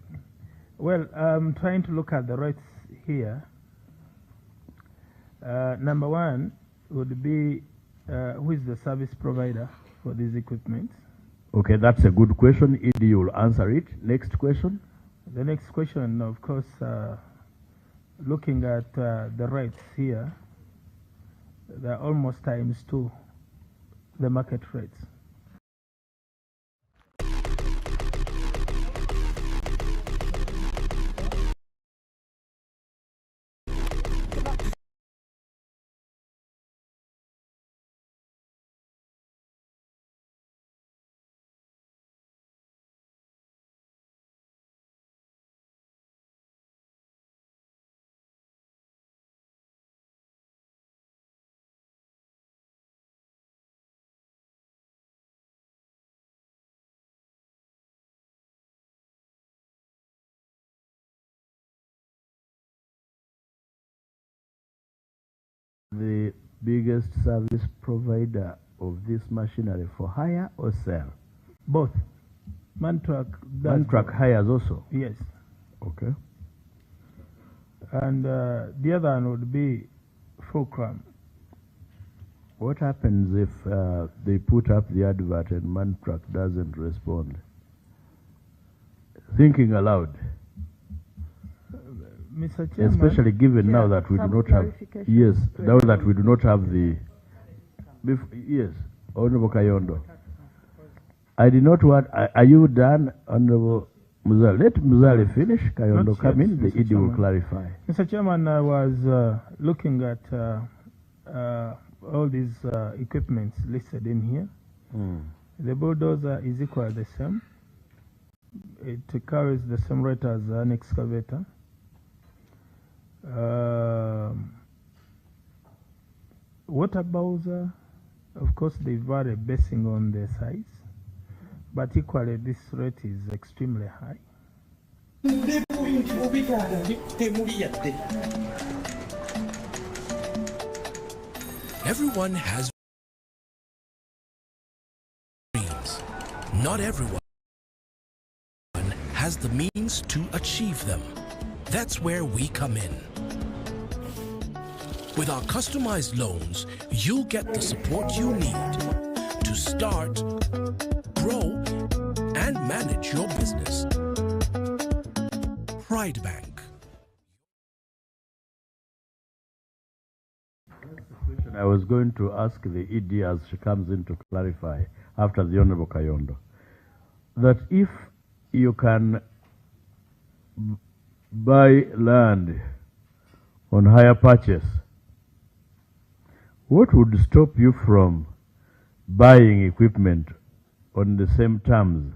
well, I'm trying to look at the rights here. Number one would be who is the service provider for these equipment? Okay, that's a good question. ED will answer it. Next question. The next question, of course, looking at the rates here, they're almost times 2 the market rates. The biggest service provider of this machinery for hire or sale? Both. Mantrack does. Mantrack hires also? Yes. Okay. And the other one would be Fulcrum. What happens if they put up the advert and Mantrack doesn't respond? Thinking aloud. Mr. Chairman, especially given now that we do not have, yes, now that we do not have the, yes, Honorable Kayondo. I did not want, are you done, Honorable Muzali? Let Muzali finish, Kayondo come in, the ED will clarify. Mr. Chairman, I was looking at all these equipments listed in here. The bulldozer is equal the same. It carries the same rate as an excavator. Water bowser, of course, they vary basing on their size, but equally this rate is extremely high. Everyone has dreams. Not everyone has the means to achieve them. That's where we come in. With our customized loans, you'll get the support you need to start, grow, and manage your business. Pride Bank. I was going to ask the ED as she comes in to clarify after the Honorable Kayondo, that if you can buy land on hire purchase, what would stop you from buying equipment on the same terms,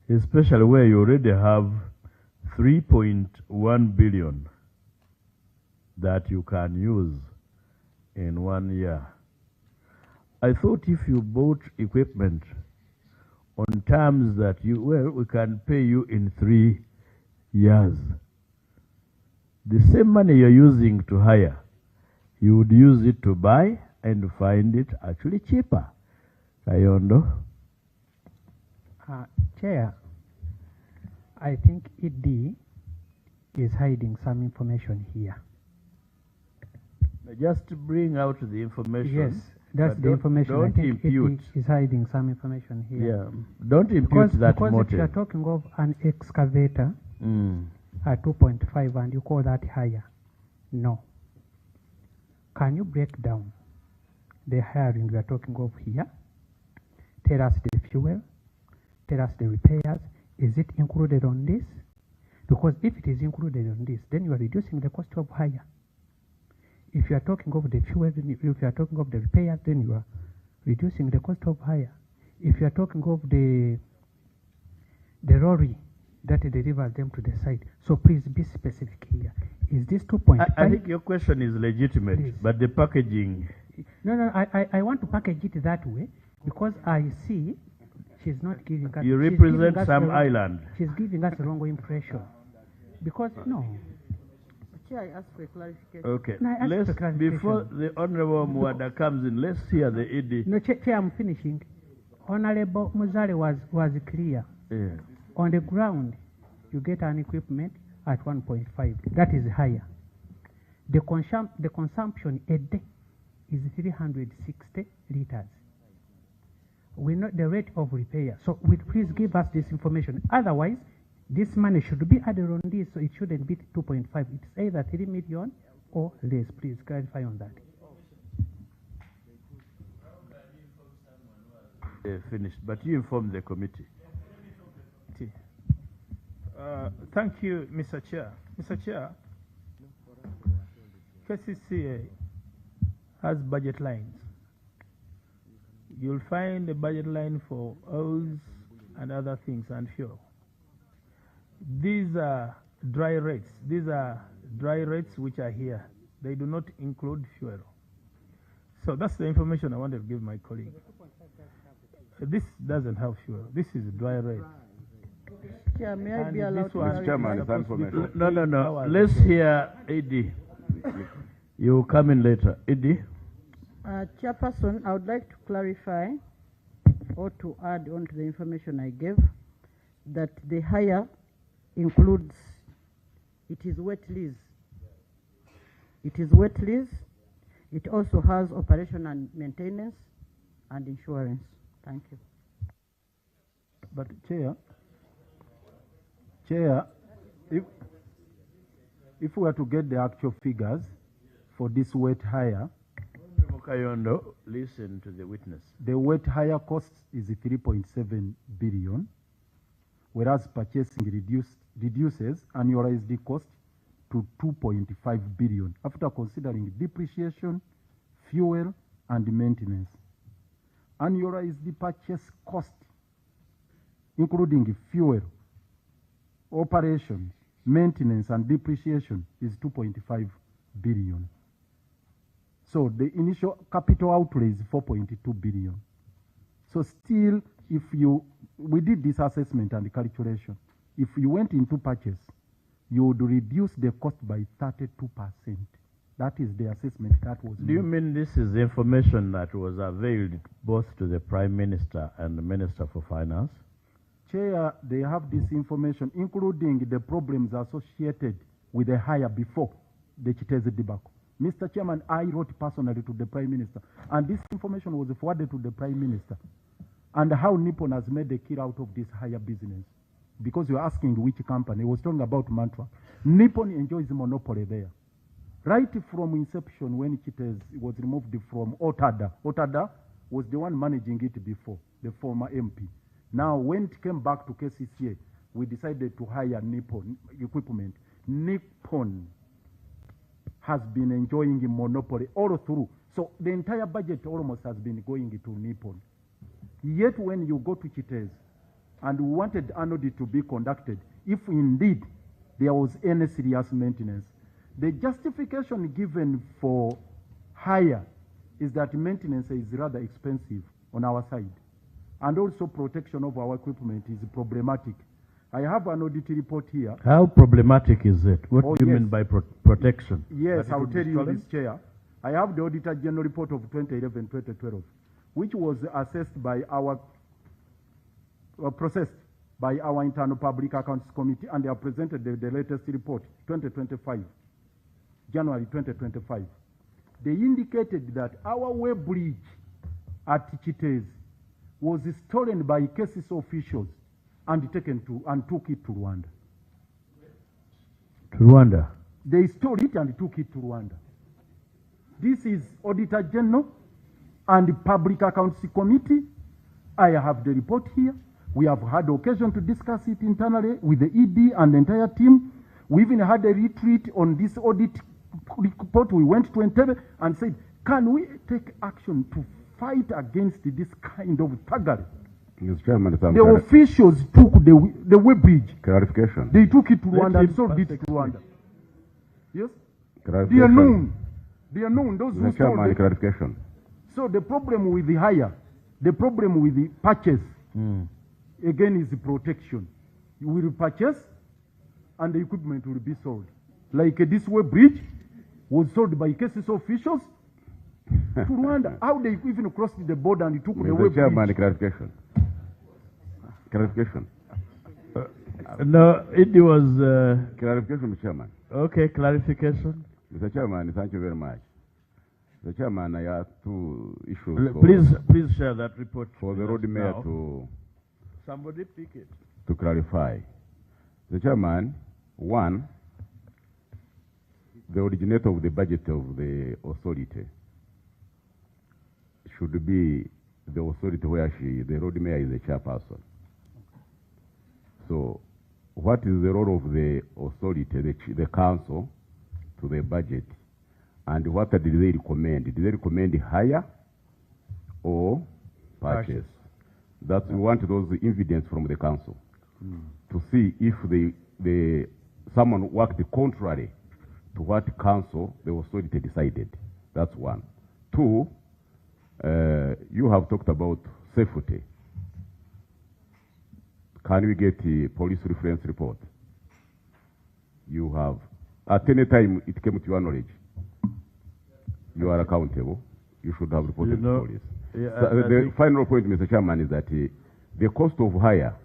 especially where you already have 3.1 billion that you can use in 1 year? I thought if you bought equipment on terms that we can pay you in 3 years, the same money you're using to hire, you would use it to buy and find it actually cheaper. Kayondo? Chair, I think ED is hiding some information here. Just bring out the information. Yes, That's But the information. I don't think impute. it is hiding some information here. Yeah, don't impute that because motive. if you are talking of an excavator Mm. at 2.5 and you call that higher, no. Can you break down the hiring we are talking of here? Tell us the fuel, tell us the repairs. Is it included on this? Because if it is included on this, then you are reducing the cost of hire. If you are talking of the fuel, if you are talking of the repairs, then you are reducing the cost of hire. If you are talking of the lorry that delivers them to the site, so please be specific here. Is this 2.5? I think your question is legitimate, Please. but the packaging. No, I want to package it that way because I see she's not giving us. You she's represent giving us some the wrong- island. She's giving us the wrong impression. Because, no. Chair, I ask for a clarification. Okay, No, I asked let's, for clarification. before the Honorable Mwada comes in, let's hear the ED. No, Chair, I'm finishing. Honorable Muzale was clear. Yeah. On the ground, you get an equipment at 1.5. That is higher. The consumption a day is 360 liters. We know the rate of repair. So please give us this information. Otherwise, this money should be added on this, so it shouldn't be 2.5. It's either 3 million or less. Please clarify on that. Finished, but you inform the committee. Thank you, Mr. Chair. Mr. Chair, KCCA has budget lines. You'll find a budget line for oils and other things and fuel. These are dry rates. These are dry rates which are here. They do not include fuel. So that's the information I wanted to give my colleague. This doesn't have fuel. This is a dry rate. Chair, may I And be allowed this to one- clarify? Chairman, supposed thanks to for be my for No, 8 hours let's a day. hear ED. You come in later. ED? Chairperson, I would like to clarify or to add on to the information I gave that the hire includes, it is wet lease. It is wet lease. It also has operation and maintenance and insurance. Thank you. But Chair, if we are to get the actual figures for this wet hire, Kayondo, listen to the witness. the wet hire cost is 3.7 billion, whereas purchasing reduces annualized cost to 2.5 billion after considering depreciation, fuel, and maintenance. Annualized purchase cost, including fuel, operations, maintenance, and depreciation, is 2.5 billion. So the initial capital outlay is 4.2 billion. So still, we did this assessment and calculation. If you went into purchase, you would reduce the cost by 32%. That is the assessment that was Do you made. mean this is information that was availed both to the Prime Minister and the Minister for Finance? Chair, they have this information, including the problems associated with the hire before the Chiteze debacle. Mr. Chairman, I wrote personally to the Prime Minister, and this information was forwarded to the Prime Minister, and how Nippon has made a kill out of this hire business. Because you're asking which company, he was talking about Mantra. Nippon enjoys monopoly there. Right from inception, when Chiteze was removed from Otada, Otada was the one managing it before, the former MP. Now, when it came back to KCCA, we decided to hire Nippon equipment. Nippon has been enjoying a monopoly all through. So the entire budget almost has been going to Nippon. Yet when you go to Chiteze, and we wanted an audit to be conducted, if indeed there was any serious maintenance, the justification given for hire is that maintenance is rather expensive on our side. And also protection of our equipment is problematic. I have an audit report here. How problematic is it? What Oh, do you yes. mean by protection? Yes, That it I'll would be tell you stolen? this, Chair. I have the Auditor General report of 2011-2012, which was assessed by processed by our Internal Public Accounts Committee, and they have presented the latest report, 2025, January 2025. They indicated that our way bridge at Chitez was stolen by KCCA officials and taken to and took it to Rwanda. To Rwanda? They stole it and took it to Rwanda. This is Auditor General and Public Accounts Committee. I have the report here. We have had occasion to discuss it internally with the ED and the entire team. We even had a retreat on this audit report. We went to Entebbe and said, can we take action to fight against this kind of thuggery? Mr. Chairman, the officials took the way bridge. Clarification. They took it to Rwanda and sold it to Rwanda. Yes? Clarification. They are known. They are known. Those who Mr. Chairman, stole clarification. So the problem with the hire, the problem with the purchase, again is the protection. You will purchase and the equipment will be sold. Like this way bridge was sold by KCCA officials to Rwanda. How they even crossed the border and took the way Mr. Chairman, bridge. clarification. Clarification. No, it was... clarification, Mr. Chairman. Okay, clarification. Mr. Chairman, thank you very much. Mr. Chairman, I have two issues. Please share that report. For the road mayor to... Somebody pick it. To clarify. Mr. Chairman, one, the originator of the budget of the authority should be the authority where the road mayor is the chairperson. So, what is the role of the authority, the council, to the budget? And what did they recommend? Did they recommend hire or purchase? That we want those evidence from the council to see if someone worked contrary to what council, the authority decided. That's one. Two, you have talked about safety. Can we get a police reference report? You have, at any time it came to your knowledge, you are accountable. You should have reported to police. The final point, Mr. Chairman, is that the cost of hire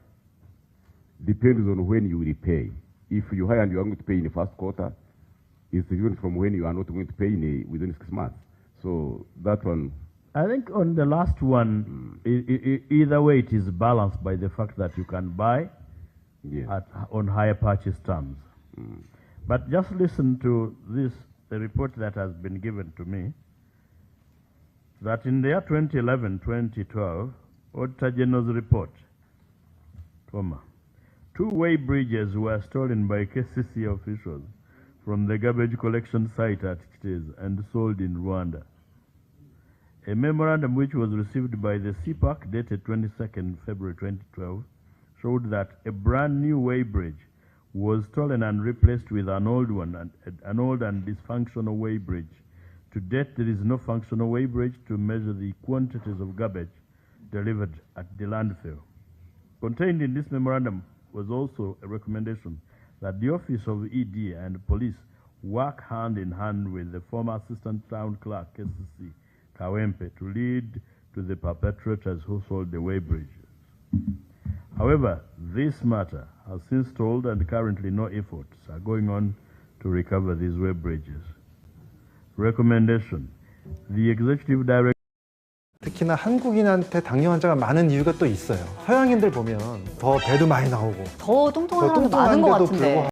depends on when you repay. If you hire and you are going to pay in the first quarter, it's different from when you are not going to pay within 6 months. So that one... I think on the last one, either way it is balanced by the fact that you can buy on higher purchase terms. But just listen to this, the report that has been given to me, that in the year 2011-2012, Auditor General's report, two-way bridges were stolen by KCCA officials from the garbage collection site at Chitez and sold in Rwanda. A memorandum which was received by the CPAC dated 22nd February 2012 showed that a brand new way bridge was stolen and replaced with an old one, an old and dysfunctional way bridge. To date, there is no functional way bridge to measure the quantities of garbage delivered at the landfill. Contained in this memorandum was also a recommendation that the Office of ED and Police work hand in hand with the former Assistant Town Clerk, KCCA, Kawempe, to lead to the perpetrators who sold the way bridges. However, this matter has since stalled and currently no efforts are going on to recover these way bridges. Recommendation. The Executive Director 특히나 한국인한테 당뇨 환자가 많은 이유가 또 있어요. 서양인들 보면 더 배도 많이 나오고 더 뚱뚱한 사람도 많은 것 같은데.